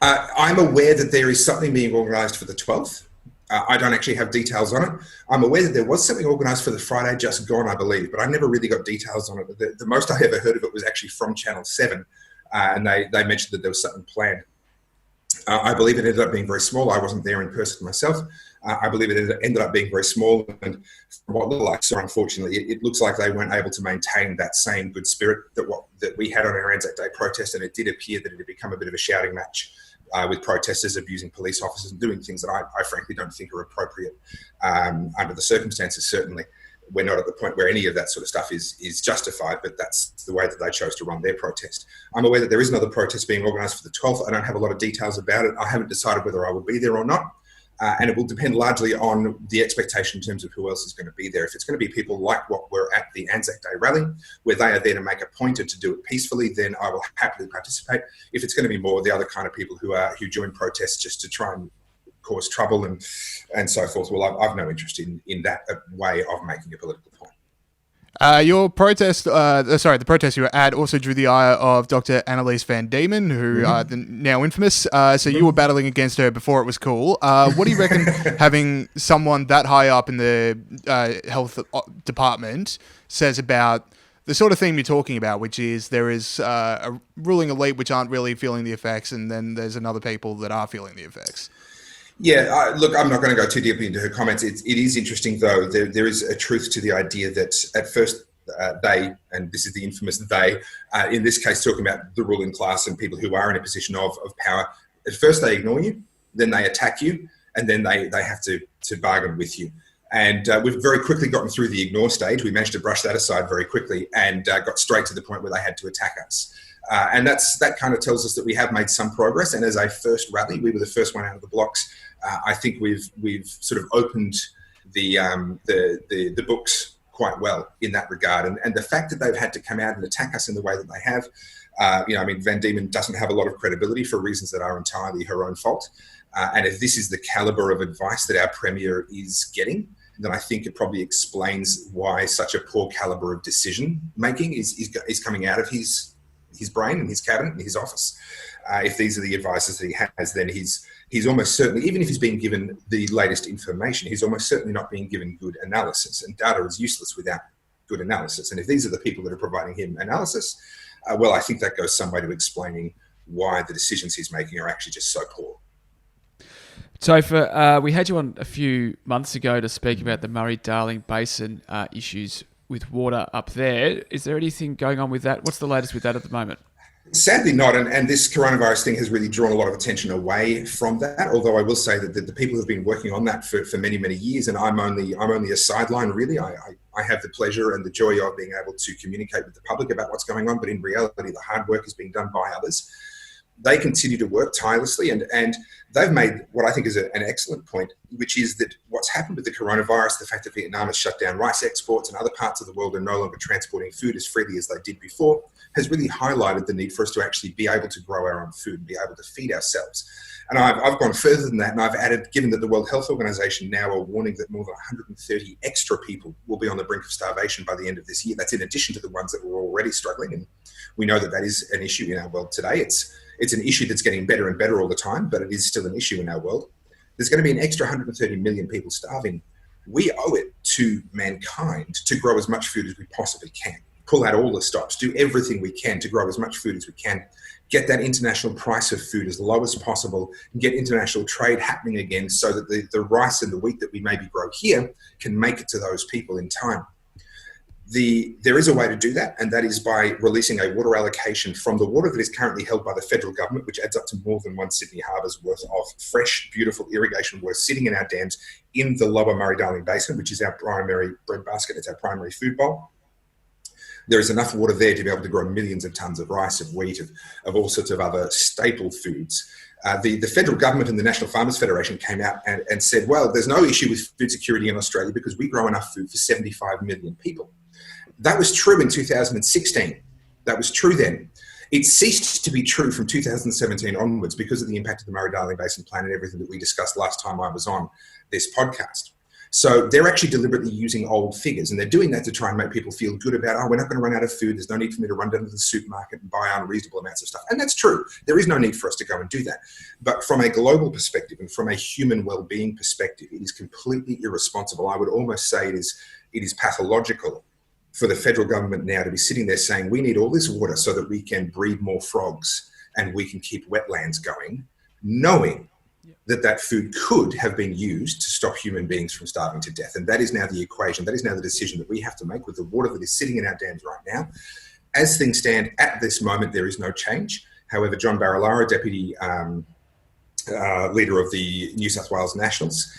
I'm aware that there is something being organised for the 12th. I don't actually have details on it. I'm aware that there was something organised for the Friday just gone, I believe, but I never really got details on it. The most I ever heard of it was actually from Channel 7, and they mentioned that there was something planned. I believe it ended up being very small. I wasn't there in person myself. I believe it ended up being very small, and from what little I saw, unfortunately, it looks like they weren't able to maintain that same good spirit that we had on our Anzac Day protest, and it did appear that it had become a bit of a shouting match. With protesters abusing police officers and doing things that I frankly don't think are appropriate under the circumstances. Certainly, we're not at the point where any of that sort of stuff is justified, but that's the way that they chose to run their protest. I'm aware that there is another protest being organised for the 12th. I don't have a lot of details about it. I haven't decided whether I will be there or not. And it will depend largely on the expectation in terms of who else is going to be there. If it's going to be people like what were at the Anzac Day rally, where they are there to make a point and to do it peacefully, then I will happily participate. If it's going to be more the other kind of people who join protests just to try and cause trouble and so forth, well, I've no interest in that way of making a political point. Your protest, the protest you were at also drew the ire of Dr. Annalise Van Diemen, who now infamous. So you were battling against her before it was cool. What do you reckon having someone that high up in the health department says about the sort of thing you're talking about, which is there is a ruling elite which aren't really feeling the effects, and then there's another people that are feeling the effects? Yeah, look, I'm not going to go too deeply into her comments. It is interesting, though. There is a truth to the idea that at first they, and this is the infamous they, in this case talking about the ruling class and people who are in a position of power, at first they ignore you, then they attack you, and then they have to bargain with you. And we've very quickly gotten through the ignore stage. We managed to brush that aside very quickly and got straight to the point where they had to attack us. And that kind of tells us that we have made some progress. And as a first rally, we were the first one out of the blocks. I think we've sort of opened the books quite well in that regard. And the fact that they've had to come out and attack us in the way that they have, Van Diemen doesn't have a lot of credibility for reasons that are entirely her own fault. And if this is the caliber of advice that our Premier is getting, then I think it probably explains why such a poor caliber of decision making is coming out of his brain and his cabinet and his office. If these are the advices that he has, then he's almost certainly, even if he's being given the latest information, he's almost certainly not being given good analysis. And data is useless without good analysis. And if these are the people that are providing him analysis, well, I think that goes some way to explaining why the decisions he's making are actually just so poor. Topher, we had you on a few months ago to speak about the Murray-Darling Basin issues with water up there. Is there anything going on with that? What's the latest with that at the moment? Sadly not, and this coronavirus thing has really drawn a lot of attention away from that, although I will say that the people who've been working on that for many, many years, and I'm only a sideline really. I have the pleasure and the joy of being able to communicate with the public about what's going on, but in reality the hard work is being done by others. They continue to work tirelessly, and they've made what I think is an excellent point, which is that what's happened with the coronavirus, the fact that Vietnam has shut down rice exports and other parts of the world are no longer transporting food as freely as they did before, has really highlighted the need for us to actually be able to grow our own food and be able to feed ourselves. And I've gone further than that, and I've added, given that the World Health Organization now are warning that more than 130 extra people will be on the brink of starvation by the end of this year. That's in addition to the ones that were already struggling, and we know that that is an issue in our world today. It's an issue that's getting better and better all the time, but it is still an issue in our world. There's going to be an extra 130 million people starving. We owe it to mankind to grow as much food as we possibly can. Pull out all the stops, do everything we can to grow as much food as we can, get that international price of food as low as possible, and get international trade happening again so that the rice and the wheat that we maybe grow here can make it to those people in time. There is a way to do that, and that is by releasing a water allocation from the water that is currently held by the federal government, which adds up to more than one Sydney harbour's worth of fresh, beautiful irrigation water sitting in our dams in the lower Murray-Darling Basin, which is our primary breadbasket. It's our primary food bowl. There is enough water there to be able to grow millions of tonnes of rice, of wheat, of all sorts of other staple foods. The federal government and the National Farmers Federation came out and said, well, there's no issue with food security in Australia because we grow enough food for 75 million people. That was true in 2016. That was true then. It ceased to be true from 2017 onwards because of the impact of the Murray-Darling Basin Plan and everything that we discussed last time I was on this podcast. So they're actually deliberately using old figures, and they're doing that to try and make people feel good about, oh, we're not going to run out of food. There's no need for me to run down to the supermarket and buy unreasonable amounts of stuff. And that's true. There is no need for us to go and do that. But from a global perspective and from a human well-being perspective, it is completely irresponsible. I would almost say it is pathological for the federal government now to be sitting there saying, we need all this water so that we can breed more frogs and we can keep wetlands going, knowing that food could have been used to stop human beings from starving to death. And that is now the equation. That is now the decision that we have to make with the water that is sitting in our dams right now. As things stand at this moment, there is no change. However, John Barilaro, Deputy Leader of the New South Wales Nationals,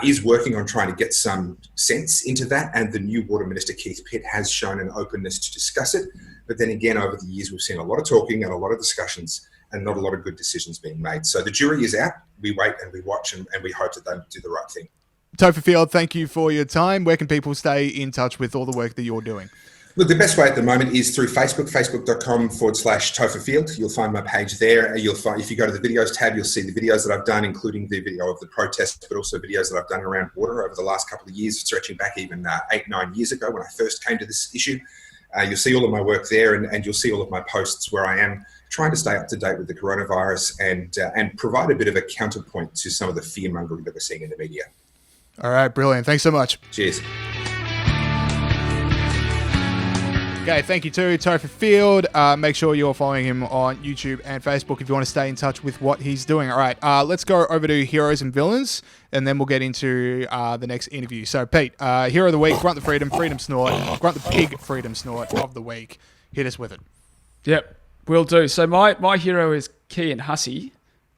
is working on trying to get some sense into that. And the new Water Minister, Keith Pitt, has shown an openness to discuss it. But then again, over the years, we've seen a lot of talking and a lot of discussions and not a lot of good decisions being made. So the jury is out. We wait and we watch and we hope that they do the right thing. Topher Field, thank you for your time. Where can people stay in touch with all the work that you're doing? Look, the best way at the moment is through Facebook, facebook.com/Topher Field. You'll find my page there. You'll find, if you go to the videos tab, you'll see the videos that I've done, including the video of the protest, but also videos that I've done around water over the last couple of years, stretching back even 8-9 years ago when I first came to this issue. You'll see all of my work there, and you'll see all of my posts where I am trying to stay up to date with the coronavirus and provide a bit of a counterpoint to some of the fear-mongering that we're seeing in the media. All right, brilliant. Thanks so much. Cheers. Okay, thank you to Topher Field. Make sure you're following him on YouTube and Facebook if you want to stay in touch with what he's doing. All right, let's go over to Heroes and Villains, and then we'll get into the next interview. So, Pete, Hero of the Week, Grunt the Freedom Snort, Grunt the Pig Freedom Snort of the Week. Hit us with it. Yep, will do. So my hero is Kian Hussey,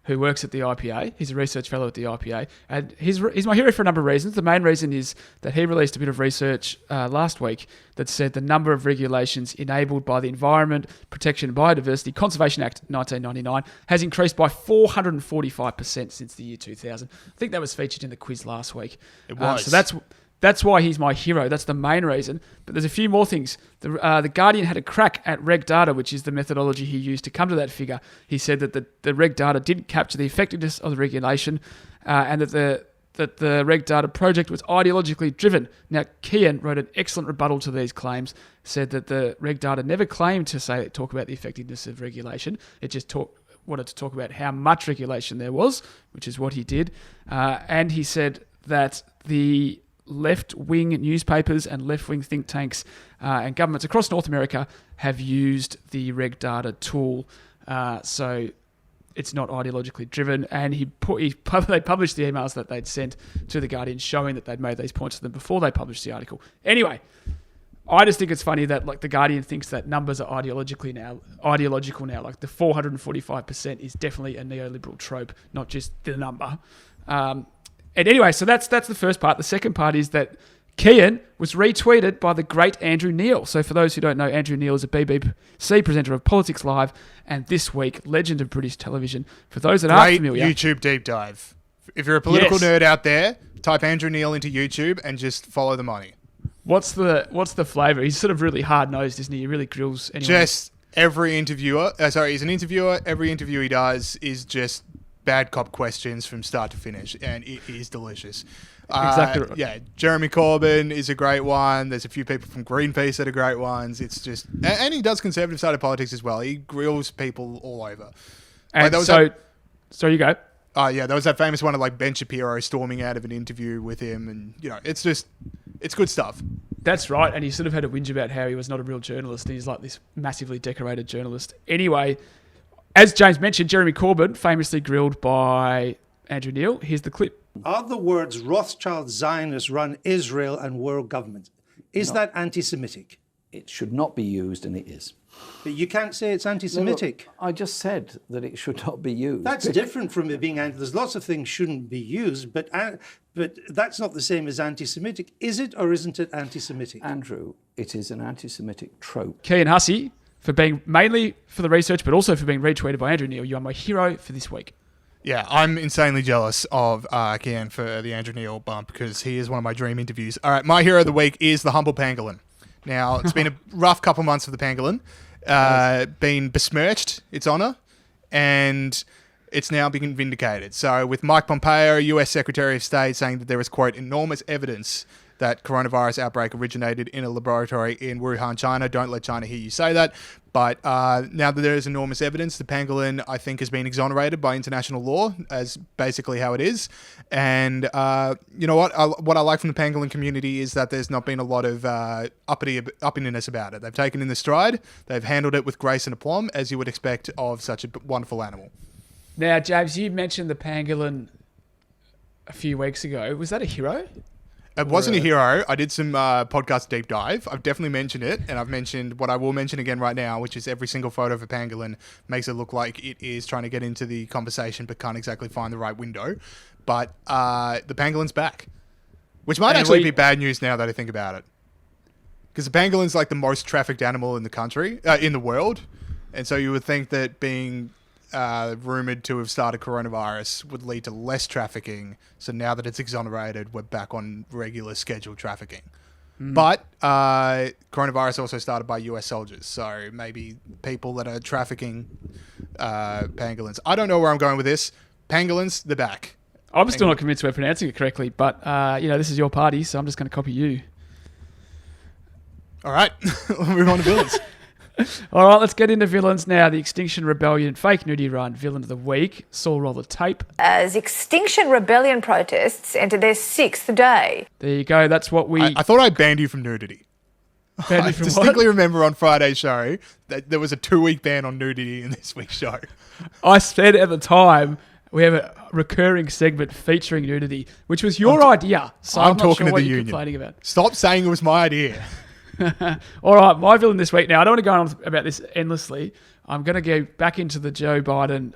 who works at the IPA. He's a research fellow at the IPA. And he's my hero for a number of reasons. The main reason is that he released a bit of research last week that said the number of regulations enabled by the Environment Protection and Biodiversity Conservation Act 1999 has increased by 445% since the year 2000. I think that was featured in the quiz last week. It was. So that's why he's my hero. That's the main reason. But there's a few more things. The Guardian had a crack at reg data, which is the methodology he used to come to that figure. He said that the reg data didn't capture the effectiveness of the regulation and that the reg data project was ideologically driven. Now, Kian wrote an excellent rebuttal to these claims, said that the reg data never claimed to talk about the effectiveness of regulation. It just wanted to talk about how much regulation there was, which is what he did. And he said that the left-wing newspapers and left-wing think tanks and governments across North America have used the reg data tool, so it's not ideologically driven. And they published the emails that they'd sent to the Guardian showing that they'd made these points to them before they published the article. Anyway, I just think it's funny that the Guardian thinks that numbers are ideological now. Like the 445% is definitely a neoliberal trope, not just the number. And anyway, so that's the first part. The second part is that Kian was retweeted by the great Andrew Neil. So for those who don't know, Andrew Neil is a BBC presenter of Politics Live and This Week, legend of British television. For those that aren't familiar, YouTube deep dive. If you're a political nerd out there, type Andrew Neil into YouTube and just follow the money. What's the flavour? He's sort of really hard-nosed, isn't he? He really grills anyone. Just every interviewer... he's an interviewer. Every interview he does is just bad cop questions from start to finish, and it is delicious. Exactly right. Yeah, Jeremy Corbyn is a great one. There's a few people from Greenpeace that are great ones. It's just... And he does conservative side of politics as well. He grills people all over. And so you go. Yeah, there was that famous one of Ben Shapiro storming out of an interview with him, and it's good stuff. That's right, and he sort of had a whinge about how he was not a real journalist, and he's like this massively decorated journalist. Anyway, as James mentioned, Jeremy Corbyn famously grilled by Andrew Neil. Here's the clip. Are the words Rothschild Zionists run Israel and world government? Is that anti-Semitic? It should not be used, and it is. But you can't say it's anti-Semitic. No, I just said that it should not be used. That's different from it being there's lots of things shouldn't be used, but that's not the same as anti-Semitic. Is it or isn't it anti-Semitic? Andrew, it is an anti-Semitic trope. Kean Hussey, for being mainly for the research, but also for being retweeted by Andrew Neil. You are my hero for this week. Yeah, I'm insanely jealous of Kian for the Andrew Neil bump because he is one of my dream interviews. All right, my hero of the week is the humble pangolin. Now, it's been a rough couple months for the pangolin. Been besmirched, its honour, and it's now been vindicated. So with Mike Pompeo, US Secretary of State, saying that there is, quote, enormous evidence that coronavirus outbreak originated in a laboratory in Wuhan, China. Don't let China hear you say that. But now that there is enormous evidence, the pangolin, I think, has been exonerated by international law as basically how it is. And you know what? What I like from the pangolin community is that there's not been a lot of uppiness about it. They've taken in the stride. They've handled it with grace and aplomb, as you would expect of such a wonderful animal. Now, James, you mentioned the pangolin a few weeks ago. Was that a hero? It wasn't a hero. I did some podcast deep dive. I've definitely mentioned it, and I've mentioned what I will mention again right now, which is every single photo of a pangolin makes it look like it is trying to get into the conversation but can't exactly find the right window. But the pangolin's back, which might actually be bad news now that I think about it. Because the pangolin's like the most trafficked animal in the country, in the world. And so you would think that being rumoured to have started coronavirus would lead to less trafficking. So now that it's exonerated, we're back on regular scheduled trafficking. But coronavirus also started by US soldiers. So maybe people that are trafficking pangolins. I don't know where I'm going with this. Pangolins, they're back. I'm still not convinced we're pronouncing it correctly, but this is your party, so I'm just going to copy you. All right, we'll move on to villains. All right, let's get into villains now. The Extinction Rebellion fake nudity run villain of the week. Saul, roll the tape. As Extinction Rebellion protests enter their 6th day. There you go. That's what we... I thought I banned you from nudity. Banned you I from distinctly what? remember on Friday's show that there was a 2-week ban on nudity in this week's show. I said at the time we have a recurring segment featuring nudity, which was your idea. So I'm not talking sure to what the you're union. complaining about. Stop saying it was my idea. All right, my villain this week. Now, I don't want to go on about this endlessly. I'm going to go back into the Joe Biden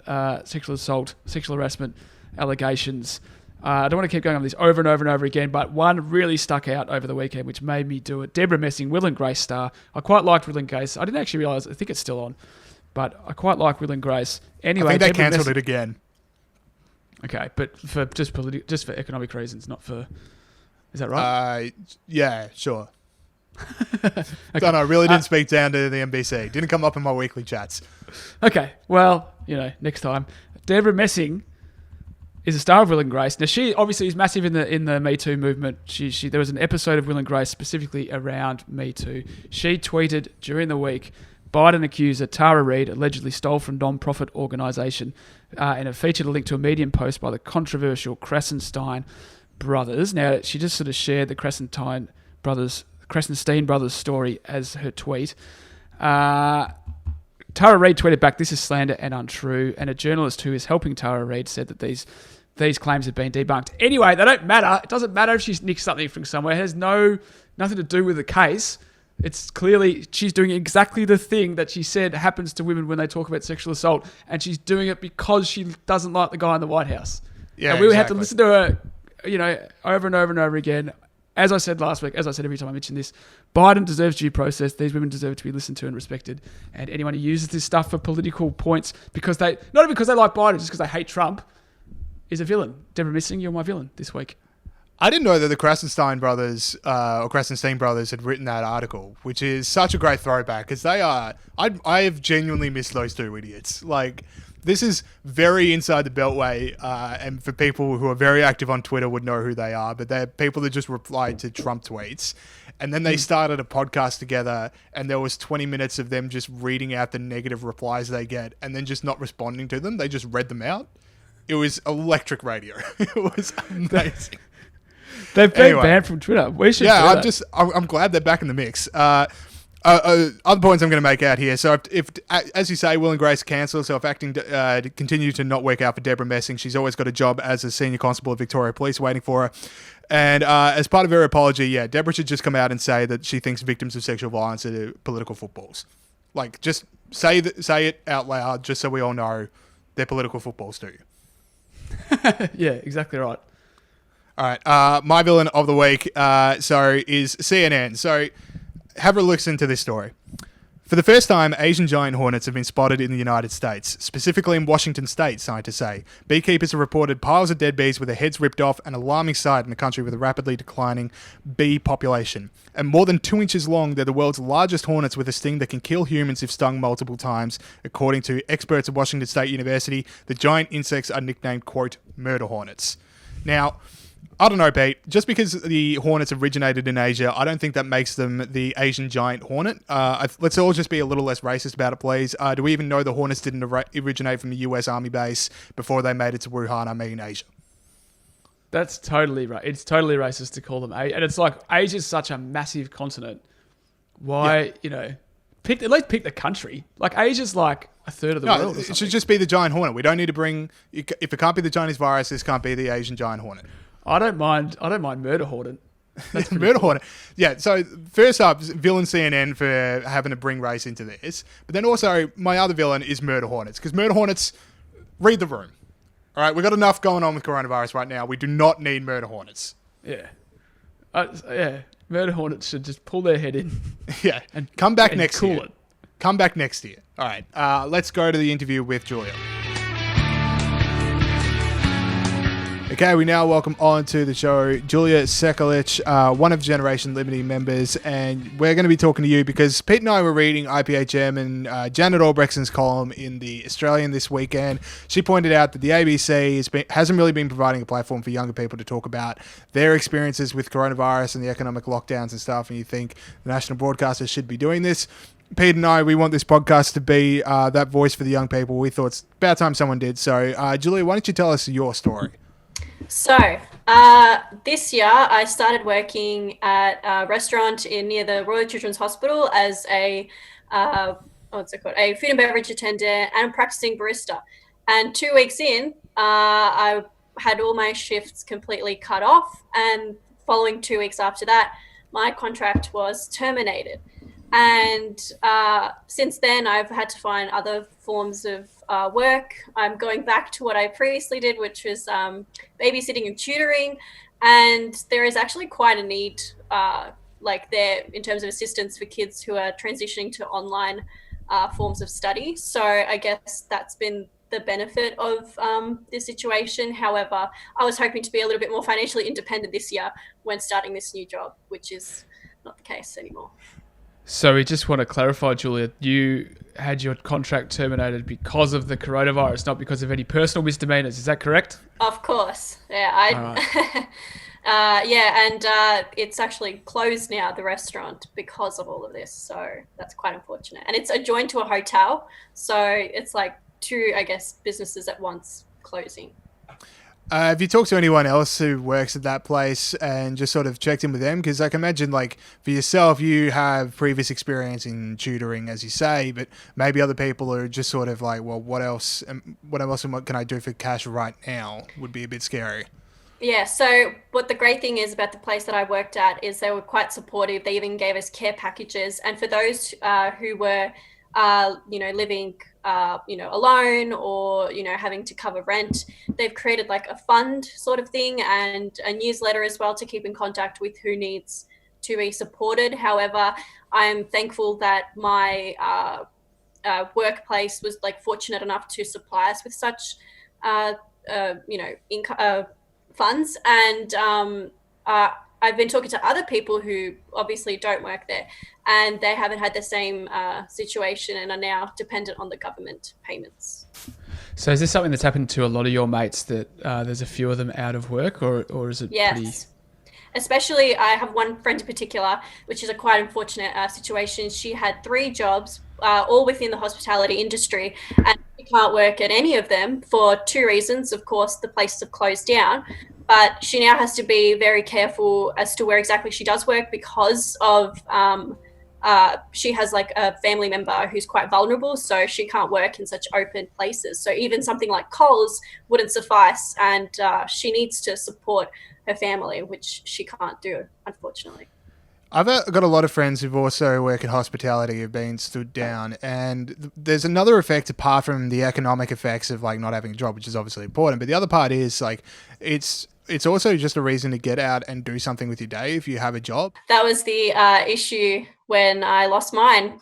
sexual assault, sexual harassment allegations. I don't want to keep going on this over and over and over again, but one really stuck out over the weekend, which made me do it. Deborah Messing, Will and Grace star. I quite liked Will and Grace. I didn't actually realise, I think it's still on, but I quite like Will and Grace. Anyway, I think they cancelled it again. Okay, but for just for economic reasons, not for... Is that right? Yeah, sure. Okay. Don't know, really didn't speak down to the NBC. Didn't come up in my weekly chats. Okay, well, next time. Deborah Messing is a star of Will and Grace. Now, she obviously is massive in the Me Too movement. There was an episode of Will and Grace specifically around Me Too. She tweeted during the week, Biden accuser Tara Reid allegedly stole from non-profit organisation, and it featured a link to a Medium post by the controversial Krasenstein brothers. Now, she just sort of shared the Krasenstein brothers story as her tweet. Tara Reid tweeted back, "This is slander and untrue," and a journalist who is helping Tara Reid said that these claims have been debunked. Anyway, they don't matter. It doesn't matter if she's nicked something from somewhere. It has nothing to do with the case. It's clearly she's doing exactly the thing that she said happens to women when they talk about sexual assault, and she's doing it because she doesn't like the guy in the White House. Yeah, and we had to listen to her, over and over and over again. As I said last week, as I said every time I mention this, Biden deserves due process. These women deserve to be listened to and respected. And anyone who uses this stuff for political points not because they like Biden, just because they hate Trump, is a villain. Deborah Messing, you're my villain this week. I didn't know that the Krasenstein brothers or Krasenstein brothers had written that article, which is such a great throwback because they are. I have genuinely missed those two idiots. Like, this is very inside the Beltway, and for people who are very active on Twitter would know who they are, but they're people that just replied to Trump tweets. And then they started a podcast together, and there was 20 minutes of them just reading out the negative replies they get and then just not responding to them. They just read them out. It was electric radio. It was amazing. They've been banned from Twitter. We should I'm glad they're back in the mix. Other points I'm going to make out here. So if as you say, Will and Grace cancelled, so if acting continue to not work out for Deborah Messing, she's always got a job as a senior constable of Victoria Police waiting for her. And as part of her apology, Deborah should just come out and say that she thinks victims of sexual violence are political footballs. Like, just say it out loud, just so we all know they're political footballs too. Yeah, exactly right. All right, my villain of the week, is CNN. So, have a listen to this story. For the first time, Asian giant hornets have been spotted in the United States, specifically in Washington state, scientists say. Beekeepers have reported piles of dead bees with their heads ripped off, an alarming sight in a country with a rapidly declining bee population. And more than 2 inches long, they're the world's largest hornets with a sting that can kill humans if stung multiple times. According to experts at Washington State University, the giant insects are nicknamed, quote, murder hornets. Now, I don't know, Pete. Just because the hornets originated in Asia, I don't think that makes them the Asian giant hornet. Let's all just be a little less racist about it, please. Do we even know the hornets didn't originate from a US Army base before they made it to Wuhan, Asia? That's totally right. It's totally racist to call them Asia. And it's like, Asia's such a massive continent. Why, at least pick the country. Like, Asia's like a third of the world or something. It should just be the giant hornet. We don't need to bring... If it can't be the Chinese virus, this can't be the Asian giant hornet. I don't mind murder hornet. That's murder hornet. Yeah. So first up, villain CNN for having to bring race into this, but then also my other villain is murder hornets, because murder hornets read the room. All right, we've got enough going on with coronavirus right now. We do not need murder hornets. Yeah. Murder hornets should just pull their head in. Yeah. And come back next cool year. It. Come back next year. All right. Let's go to the interview with Julia. Okay, we now welcome on to the show Julia Sekulic, one of Generation Liberty members, and we're going to be talking to you because Pete and I were reading IPHM and Janet Albrechtson's column in the Australian this weekend. She pointed out that the ABC hasn't really been providing a platform for younger people to talk about their experiences with coronavirus and the economic lockdowns and stuff, and you think the national broadcasters should be doing this. Pete and I, we want this podcast to be that voice for the young people. We thought it's about time someone did. So, Julia, why don't you tell us your story? So, this year I started working at a restaurant near the Royal Children's Hospital as a a food and beverage attendant and practicing barista. And 2 weeks in, I had all my shifts completely cut off. And following 2 weeks after that, my contract was terminated. And since then, I've had to find other forms of work. I'm going back to what I previously did, which was babysitting and tutoring. And there is actually quite a need there in terms of assistance for kids who are transitioning to online forms of study. So I guess that's been the benefit of this situation. However, I was hoping to be a little bit more financially independent this year when starting this new job, which is not the case anymore. So we just want to clarify, Julia, you had your contract terminated because of the coronavirus, not because of any personal misdemeanors. Is that correct? Of course. Yeah. And it's actually closed now, the restaurant, because of all of this. So that's quite unfortunate. And it's adjoined to a hotel. So it's like two, I guess, businesses at once closing. Have you talked to anyone else who works at that place and just sort of checked in with them? Because I can imagine, like, for yourself, you have previous experience in tutoring, as you say, but maybe other people are just sort of like, well, what else and what can I do for cash right now would be a bit scary. Yeah, so what the great thing is about the place that I worked at is they were quite supportive. They even gave us care packages. And for those who were, living alone or, having to cover rent, they've created like a fund sort of thing and a newsletter as well to keep in contact with who needs to be supported. However, I'm thankful that my workplace was fortunate enough to supply us with such, funds. And I've been talking to other people who obviously don't work there and they haven't had the same situation and are now dependent on the government payments. So is this something that's happened to a lot of your mates, that there's a few of them out of work, or is it pretty... Especially, I have one friend in particular, which is a quite unfortunate situation. She had 3 jobs, all within the hospitality industry, and she can't work at any of them for 2 reasons. Of course, the places have closed down, but she now has to be very careful as to where exactly she does work because of she has like a family member who's quite vulnerable, so she can't work in such open places. So even something like Coles wouldn't suffice, and she needs to support her family, which she can't do, unfortunately. I've got a lot of friends who've also work in hospitality who've been stood down, and there's another effect apart from the economic effects of like not having a job, which is obviously important. But the other part is like it's also just a reason to get out and do something with your day if you have a job. That was the issue when I lost mine,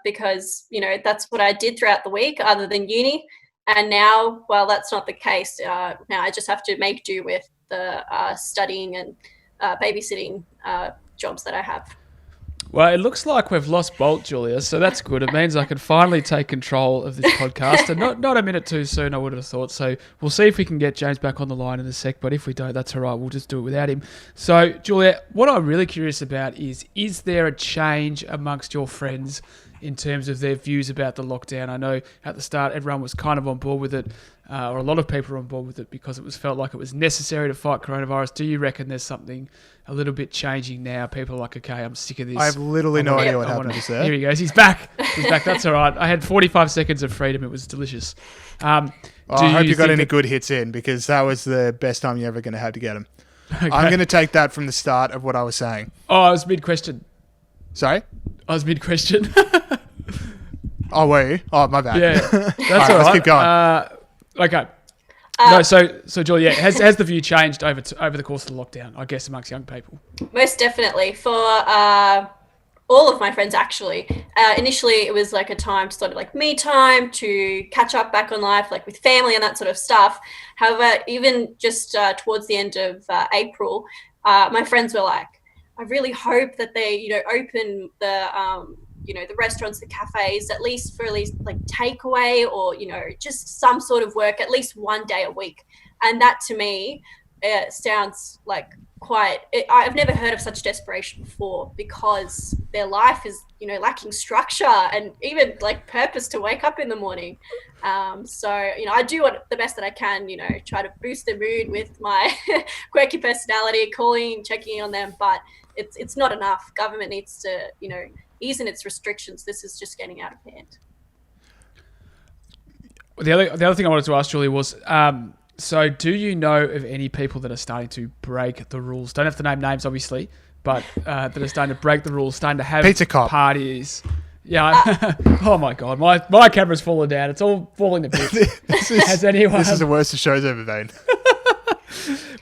because that's what I did throughout the week, other than uni. And now, well, that's not the case. Now I just have to make do with the studying and babysitting jobs that I have. Well, it looks like we've lost Bolt, Julia, so that's good. It means I can finally take control of this podcast, and not a minute too soon, I would have thought. So we'll see if we can get James back on the line in a sec, but if we don't, that's all right. We'll just do it without him. So, Julia, what I'm really curious about is there a change amongst your friends in terms of their views about the lockdown? I know at the start everyone was kind of on board with it, or a lot of people were on board with it because it was felt like it was necessary to fight coronavirus. Do you reckon there's something a little bit changing now? People are like, okay, I'm sick of this. I have literally no idea what happened just there. Here he goes. He's back. That's all right. I had 45 seconds of freedom. It was delicious. I hope you got any good hits in, because that was the best time you're ever going to have to get them. Okay. I'm going to take that from the start of what I was saying. Oh, I was mid-question. Sorry? I was mid-question. Oh, were you? Oh, my bad. Yeah, that's all right. Let's keep going. Okay. No, so Julia, has the view changed over the course of the lockdown, I guess, amongst young people? Most definitely. For all of my friends, actually. Initially, it was like a time to sort of like me time to catch up back on life, like with family and that sort of stuff. However, even just towards the end of April, my friends were like, I really hope that they, open the restaurants, the cafes, at least like takeaway or, just some sort of work, at least one day a week. And that to me sounds like I've never heard of such desperation before, because their life is, lacking structure and even like purpose to wake up in the morning. So, I do the best that I can, try to boost their mood with my quirky personality, calling, checking in on them, but it's not enough. Government needs to, ease in its restrictions. This is just getting out of hand. The other thing I wanted to ask, Julie, was so do you know of any people that are starting to break the rules? Don't have to name names, obviously, but that are starting to break the rules, starting to have Pizza Cop parties. Yeah. Oh my God, my camera's fallen down. It's all falling to bits. This is the worst the show's ever been.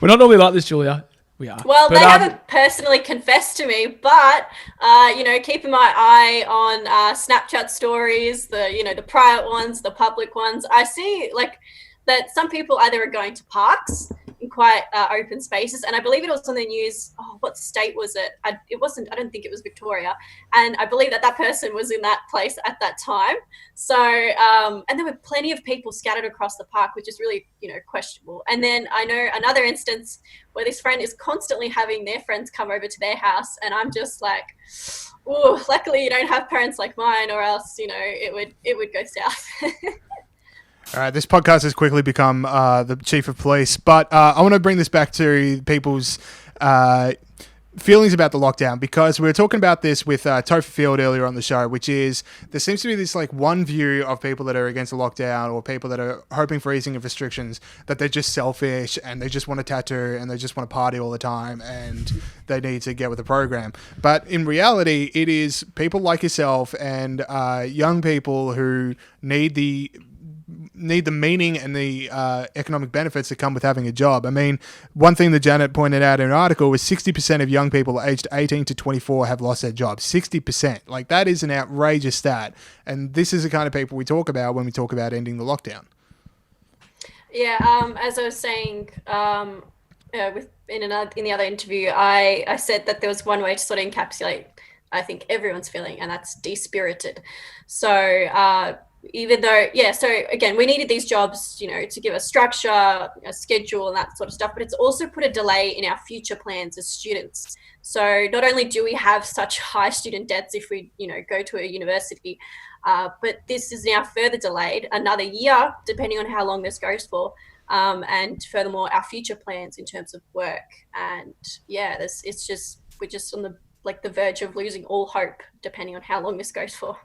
We're not normally like this, Julia. We are. Well, they haven't personally confessed to me, but keeping my eye on Snapchat stories, the private ones, the public ones, I see like that some people either are going to parks in quite open spaces, and I believe it was on the news. Oh, what state was it? I don't think it was Victoria, and I believe that person was in that place at that time. So, and there were plenty of people scattered across the park, which is really questionable. And then I know another instance where this friend is constantly having their friends come over to their house, and I'm just like, oh, luckily you don't have parents like mine, or else it would go south. All right, this podcast has quickly become the chief of police, but I want to bring this back to people's feelings about the lockdown, because we were talking about this with Topher Field earlier on the show, which is there seems to be this like one view of people that are against the lockdown or people that are hoping for easing of restrictions, that they're just selfish and they just want a tattoo and they just want to party all the time and they need to get with the program. But in reality, it is people like yourself and young people who need the meaning and the economic benefits that come with having a job. I mean, one thing that Janet pointed out in an article was 60% of young people aged 18 to 24 have lost their jobs. 60%. Like, that is an outrageous stat. And this is the kind of people we talk about when we talk about ending the lockdown. Yeah, as I was saying in the other interview, I said that there was one way to sort of encapsulate, I think, everyone's feeling, and that's de-spirited. So even though, so again, we needed these jobs, to give us structure, a schedule and that sort of stuff, but it's also put a delay in our future plans as students. So not only do we have such high student debts if we, go to a university, but this is now further delayed another year, depending on how long this goes for. And furthermore, our future plans in terms of work. And yeah, we're just on the like the verge of losing all hope, depending on how long this goes for.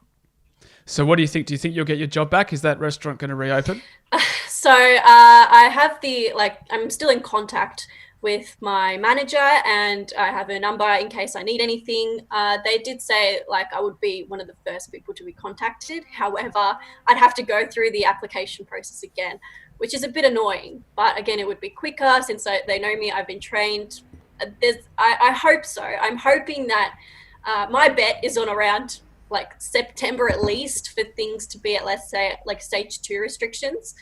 So what do you think? Do you think you'll get your job back? Is that restaurant going to reopen? So I have I'm still in contact with my manager, and I have a number in case I need anything. They did say like I would be one of the first people to be contacted. However, I'd have to go through the application process again, which is a bit annoying. But again, it would be quicker since they know me. I've been trained. I hope so. I'm hoping that my bet is on around like September at least for things to be at, let's say, like stage 2 restrictions,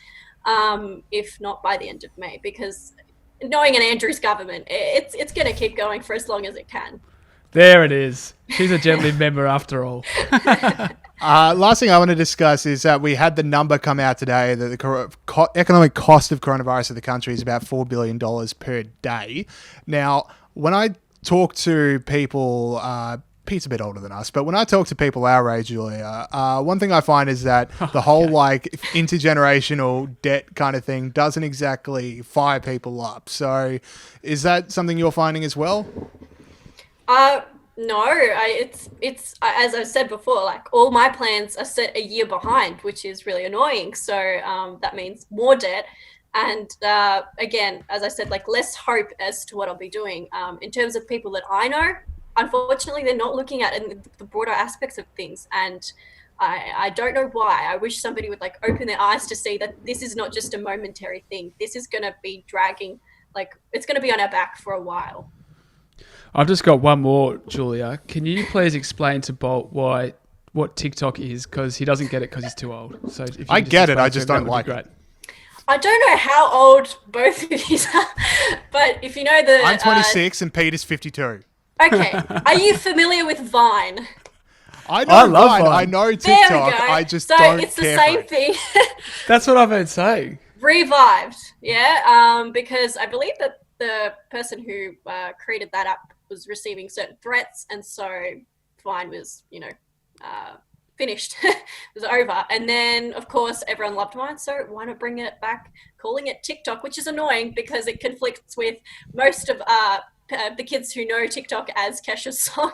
if not by the end of May, because knowing an Andrews government, it's going to keep going for as long as it can. There it is. She's a gently member after all. Last thing I want to discuss is that we had the number come out today that the economic cost of coronavirus of the country is about $4 billion per day. Now, when I talk to people, Pete's a bit older than us, but when I talk to people our age, Julia, one thing I find is that the whole like intergenerational debt kind of thing doesn't exactly fire people up. So is that something you're finding as well? No, it's as I said before, like all my plans are set a year behind, which is really annoying. So that means more debt. And again, as I said, like less hope as to what I'll be doing. In terms of people that I know, unfortunately, they're not looking at the broader aspects of things. And I don't know why. I wish somebody would like open their eyes to see that this is not just a momentary thing. This is going to be dragging, like it's going to be on our back for a while. I've just got one more, Julia. Can you please explain to Bolt what TikTok is? Because he doesn't get it because he's too old. So if you I get it. I just don't like it. I don't know how old both of you are, but if you know I'm 26 and Pete is 52. Okay. Are you familiar with Vine? I love Vine. I know TikTok. There we go. I just so don't it's the care same for it. thing. That's what I've been saying. Revived, yeah. Because I believe that the person who created that app was receiving certain threats, and so Vine was, finished. It was over. And then, of course, everyone loved Vine, so why not bring it back, calling it TikTok, which is annoying because it conflicts with most of the kids who know TikTok as Kesha's song.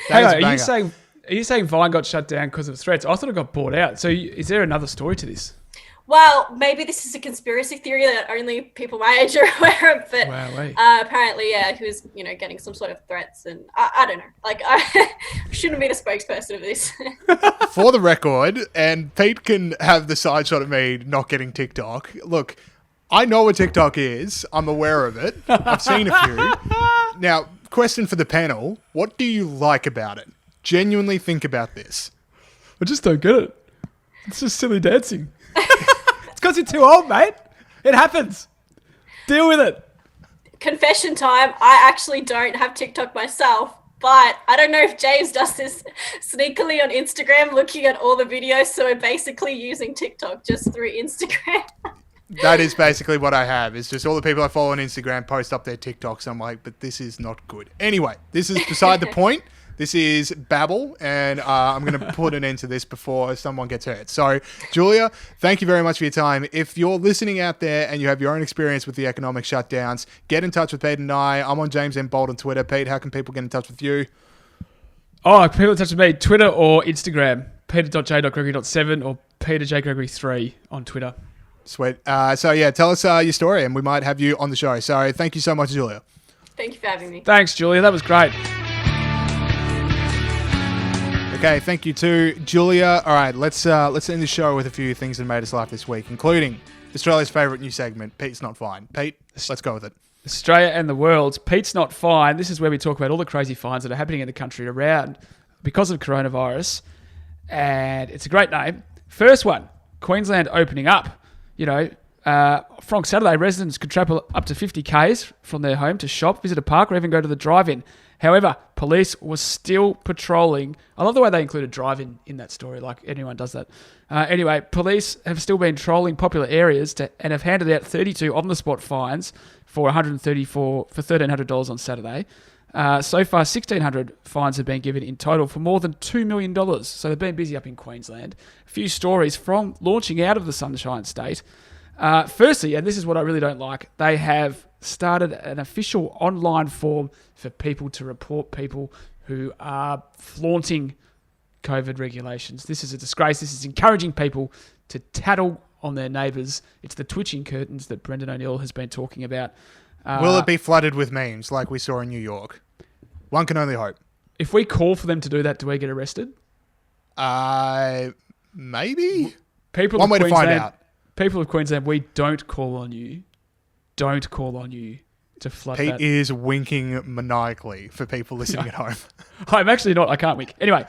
Hang on, are you saying Vine got shut down because of threats? I thought it got bought out. So is there another story to this? Well, maybe this is a conspiracy theory that only people my age are aware of, but apparently, yeah, he was, getting some sort of threats, and I don't know. Like, I shouldn't be the spokesperson of this. For the record, and Pete can have the side shot of me not getting TikTok. Look, I know what TikTok is. I'm aware of it. I've seen a few. Now, question for the panel. What do you like about it? Genuinely think about this. I just don't get it. It's just silly dancing. It's because you're too old, mate. It happens. Deal with it. Confession time. I actually don't have TikTok myself, but I don't know if James does this sneakily on Instagram, looking at all the videos. So we're basically using TikTok just through Instagram. That is basically what I have. It's just all the people I follow on Instagram post up their TikToks. I'm like, but this is not good. Anyway, this is beside the point. This is Babble, and I'm going to put an end to this before someone gets hurt. So, Julia, thank you very much for your time. If you're listening out there and you have your own experience with the economic shutdowns, get in touch with Pete and I. I'm on James M. Bolt on Twitter. Pete, how can people get in touch with you? Oh, people in touch with me, Twitter or Instagram, peter.j.gregory.7 or peterjgregory3 on Twitter. Sweet. So, yeah, tell us your story, and we might have you on the show. So, thank you so much, Julia. Thank you for having me. Thanks, Julia. That was great. Okay, thank you to Julia. All right, let's end the show with a few things that made us laugh this week, including Australia's favourite new segment, Pete's Not Fine. Pete, let's go with it. Australia and the world. Pete's Not Fine. This is where we talk about all the crazy fines that are happening in the country around because of coronavirus. And it's a great name. First one, Queensland opening up. From Saturday, residents could travel up to 50 k's from their home to shop, visit a park, or even go to the drive-in. However, police were still patrolling. I love the way they included drive-in in that story, like anyone does that. Anyway, police have still been trolling popular areas and have handed out 32 on-the-spot fines for $1,300 on Saturday. So far, 1,600 fines have been given in total for more than $2 million. So they've been busy up in Queensland. A few stories from launching out of the Sunshine State. Firstly, and this is what I really don't like, they have started an official online form for people to report people who are flaunting COVID regulations. This is a disgrace. This is encouraging people to tattle on their neighbours. It's the twitching curtains that Brendan O'Neill has been talking about. Will it be flooded with memes like we saw in New York? One can only hope. If we call for them to do that, do we get arrested? Maybe. People One of way to find out. People of Queensland, we don't call on you. Don't call on you to flood Pete that. is winking maniacally for people listening at home. I'm actually not. I can't wink. Anyway,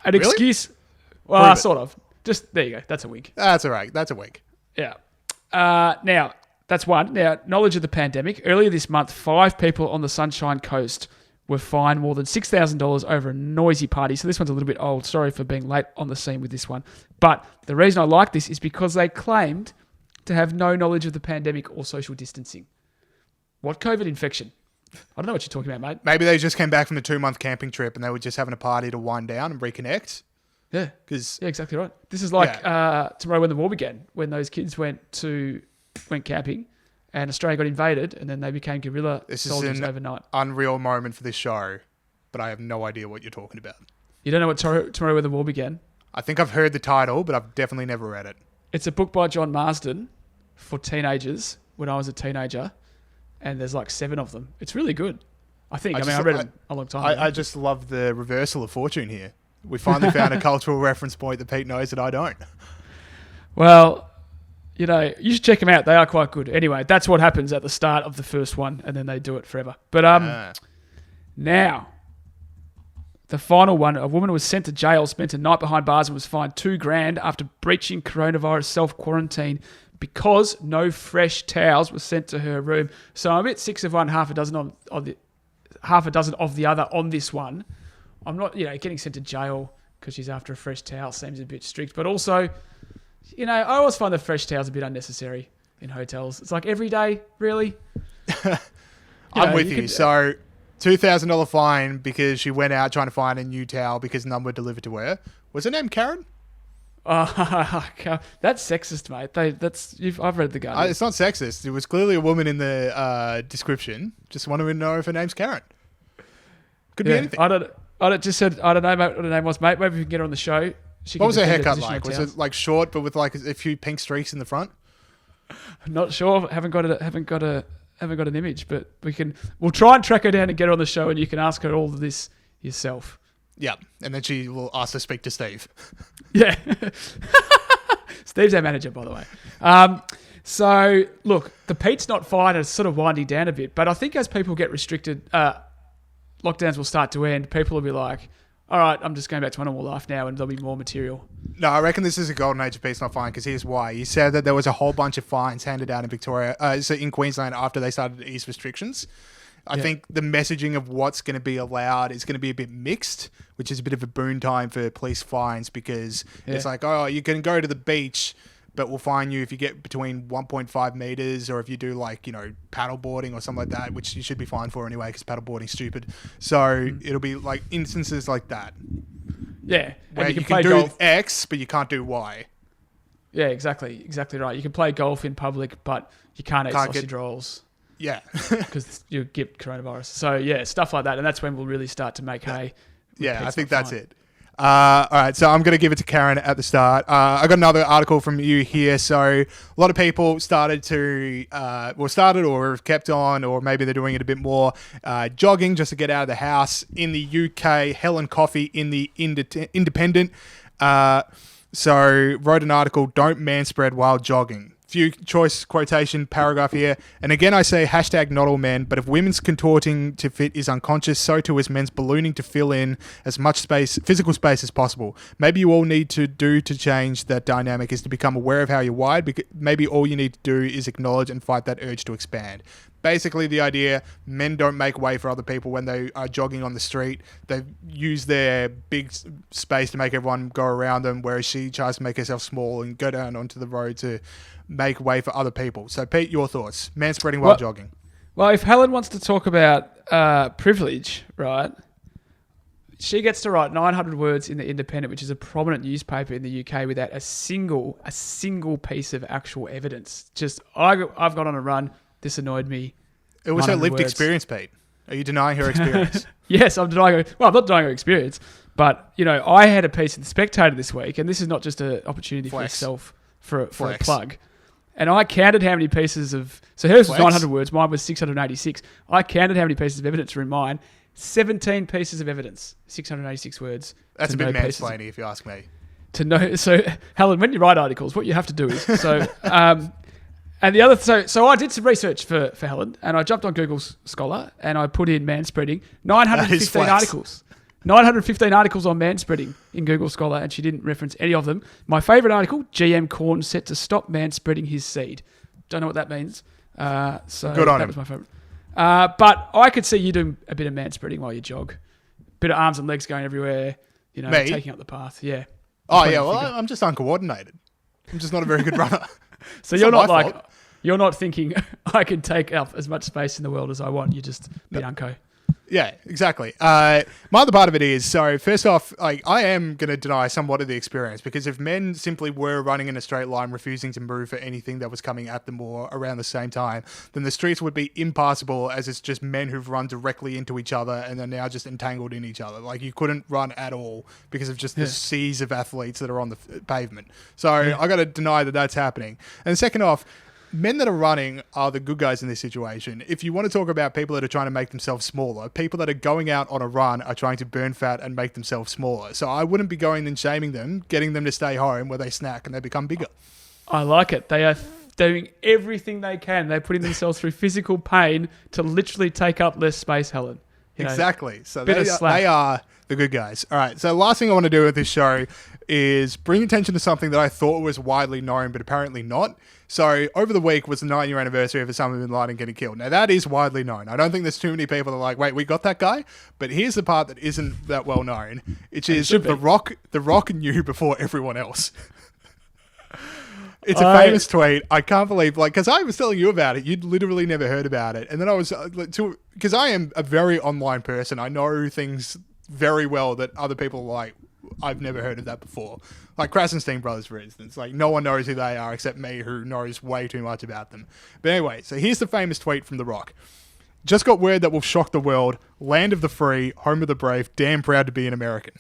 an Really? excuse. Well, Prove it. sort of. Just there you go. That's a wink. That's all right. That's a wink. Yeah. Now, that's one. Now, knowledge of the pandemic. Earlier this month, 5 people on the Sunshine Coast were fined more than $6,000 over a noisy party. So this one's a little bit old. Sorry for being late on the scene with this one. But the reason I like this is because they claimed to have no knowledge of the pandemic or social distancing. What COVID infection? I don't know what you're talking about, mate. Maybe they just came back from the 2-month camping trip and they were just having a party to wind down and reconnect. Yeah, Because yeah, exactly right. This is like tomorrow when the war began, when those kids went camping, and Australia got invaded, and then they became guerrilla this is soldiers an overnight. unreal moment for this show, but I have no idea what you're talking about. You don't know what tomorrow when the war began? I think I've heard the title, but I've definitely never read it. It's a book by John Marsden for teenagers when I was a teenager, and there's like 7 of them. It's really good. I read it a long time ago. I just love the reversal of fortune here. We finally found a cultural reference point that Pete knows that I don't. Well, you should check them out. They are quite good. Anyway, that's what happens at the start of the first one, and then they do it forever. But now, the final one, a woman was sent to jail, spent a night behind bars, and was fined $2,000 after breaching coronavirus self-quarantine because no fresh towels were sent to her room. So I'm a bit 6 of one, half a dozen of the other on this one. I'm not, getting sent to jail because she's after a fresh towel seems a bit strict. But also, I always find the fresh towels a bit unnecessary in hotels. It's like every day, really. I'm with you. So, $2,000 fine because she went out trying to find a new towel because none were delivered to her. Was her name Karen? That's sexist, mate. I've read the Guardian. It's not sexist. It was clearly a woman in the description. Just wanted to know if her name's Karen. Could be anything. I don't know mate, what her name was, mate. Maybe we can get her on the show. What was her haircut like? Was it like short but with like a few pink streaks in the front? I'm not sure. Haven't got an image, but we'll try and track her down and get her on the show, and you can ask her all of this yourself. Yeah, and then she will ask to speak to Steve. Yeah. Steve's our manager, by the way. So, look, the Pete's not fine. It's sort of winding down a bit. But I think as people get restricted, lockdowns will start to end. People will be like, all right, I'm just going back to my normal life now, and there'll be more material. No, I reckon this is a golden age of Pete's not fine, because here's why. He said that there was a whole bunch of fines handed out in Victoria, so in Queensland after they started to ease restrictions. I think the messaging of what's going to be allowed is going to be a bit mixed, which is a bit of a boon time for police fines, because it's like, oh, you can go to the beach, but we'll fine you if you get between 1.5 meters, or if you do like, paddle boarding or something like that, which you should be fined for anyway, because paddle boarding's stupid. So it'll be like instances like that. Yeah. Where and you play can golf. do X, but you can't do Y. Yeah, exactly right. You can play golf in public, but you can't eat sausage rolls. Yeah. Because you get coronavirus. So, yeah, stuff like that. And that's when we'll really start to make hay. Yeah, I think that's it. All right, so I'm going to give it to Karen at the start. I got another article from you here. So a lot of people started or have kept on, or maybe they're doing it a bit more, jogging just to get out of the house. In the UK, Helen Coffey in the Independent so wrote an article, "Don't manspread while jogging." Few choice quotation paragraph here. "And again, I say hashtag not all men, but if women's contorting to fit is unconscious, so too is men's ballooning to fill in as much physical space as possible. Maybe you all need to do to change that dynamic is to become aware of how you're wired. Because maybe all you need to do is acknowledge and fight that urge to expand." Basically, the idea, men don't make way for other people when they are jogging on the street. They use their big space to make everyone go around them, whereas she tries to make herself small and go down onto the road to make way for other people. So, Pete, your thoughts. Manspreading while jogging. Well, if Helen wants to talk about privilege, right, she gets to write 900 words in the Independent, which is a prominent newspaper in the UK, without a single piece of actual evidence. Just, I've gone on a run. This annoyed me. It was her 900 lived words. experience, Pete. Are you denying her experience? Yes, I'm denying her. Well, I'm not denying her experience, but I had a piece in the Spectator this week, and this is not just an opportunity for yourself for a plug. And I counted how many pieces of... So hers was 900 words. Mine was 686. I counted how many pieces of evidence were in mine. 17 pieces of evidence. 686 words. That's a bit mansplaining, if you ask me. To know... So, Helen, when you write articles, what you have to do is... So, and the other... So I did some research for Helen, and I jumped on Google Scholar, and I put in manspreading. 915 articles. 915 articles on manspreading in Google Scholar, and she didn't reference any of them. My favourite article, GM Corn set to stop manspreading his seed. Don't know what that means. So good on him. That was my favourite. But I could see you doing a bit of manspreading while you jog. Bit of arms and legs going everywhere, Me? Taking up the path. Yeah. Oh, yeah, well, I'm just uncoordinated. I'm just not a very good runner. So you're not like... fault. You're not thinking, I can take up as much space in the world as I want. You're just a bit unco. Yeah, exactly. My other part of it is, so first off, I am going to deny somewhat of the experience, because if men simply were running in a straight line, refusing to move for anything that was coming at them or around the same time, then the streets would be impassable, as it's just men who've run directly into each other and are now just entangled in each other. Like, you couldn't run at all because of just the seas of athletes that are on the pavement. So I got to deny that that's happening. And second off, men that are running are the good guys in this situation. If you want to talk about people that are trying to make themselves smaller, people that are going out on a run are trying to burn fat and make themselves smaller. So I wouldn't be going and shaming them, getting them to stay home where they snack and they become bigger. I like it. They are doing everything they can. They're putting themselves through physical pain to literally take up less space, Helen. Exactly. So they are the good guys. All right. So the last thing I want to do with this show is bring attention to something that I thought was widely known, but apparently not. So over the week was the 9-year anniversary of Osama bin Laden getting killed. Now that is widely known. I don't think there's too many people that are like, wait, we got that guy? But here's the part that isn't that well known, which is The Rock knew before everyone else. It's a famous tweet. I can't believe, because I was telling you about it. You'd literally never heard about it. And then I was, because I am a very online person. I know things very well that other people are like, I've never heard of that before. Like Krasenstein brothers, for instance. Like, no one knows who they are except me, who knows way too much about them. But anyway, so here's the famous tweet from The Rock. Just got word that will shock the world. Land of the free, home of the brave, damn proud to be an American.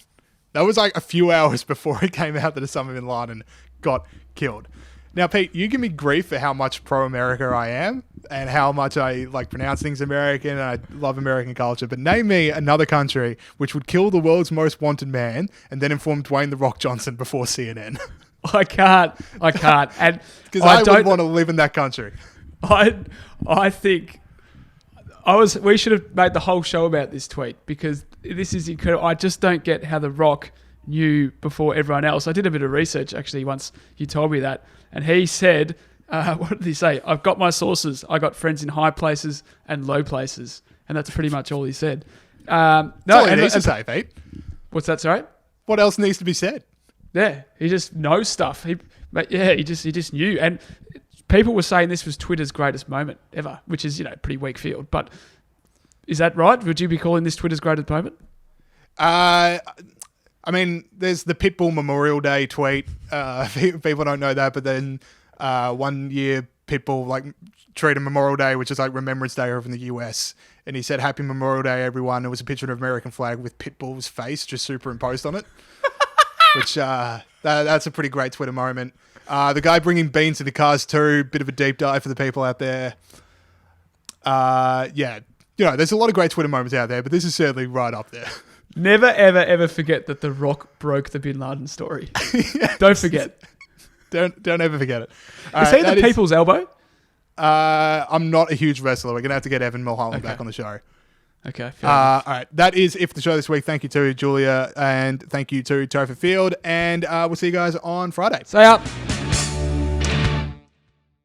That was like a few hours before it came out that Osama bin Laden got killed. Now, Pete, you give me grief for how much pro-America I am and how much I pronounce things American and I love American culture. But name me another country which would kill the world's most wanted man and then inform Dwayne "The Rock" Johnson before CNN. I can't. And because I don't want to live in that country. I think we should have made the whole show about this tweet, because this is incredible. I just don't get how The Rock knew before everyone else. I did a bit of research actually once you told me that, and he said, what did he say? I've got my sources. I got friends in high places and low places, and that's pretty much all he said. That's all he needs to say, Pete. What's that? Sorry. What else needs to be said? Yeah, he just knows stuff. He just knew, and people were saying this was Twitter's greatest moment ever, which is pretty weak field. But is that right? Would you be calling this Twitter's greatest moment? I mean, there's the Pitbull Memorial Day tweet. People don't know that, but then 1 year Pitbull treated Memorial Day, which is like Remembrance Day over in the US, and he said, "Happy Memorial Day, everyone." It was a picture of an American flag with Pitbull's face just superimposed on it, which that's a pretty great Twitter moment. The guy bringing beans to the cars too, bit of a deep dive for the people out there. There's a lot of great Twitter moments out there, but this is certainly right up there. Never, ever, ever forget that The Rock broke the Bin Laden story. Yes. Don't forget. Don't ever forget it. Is he the people's elbow? I'm not a huge wrestler. We're going to have to get Evan Mulholland back on the show. Okay. Fair enough. All right. That is it for the show this week. Thank you to Julia, and thank you to Topher Field. And we'll see you guys on Friday. Stay up.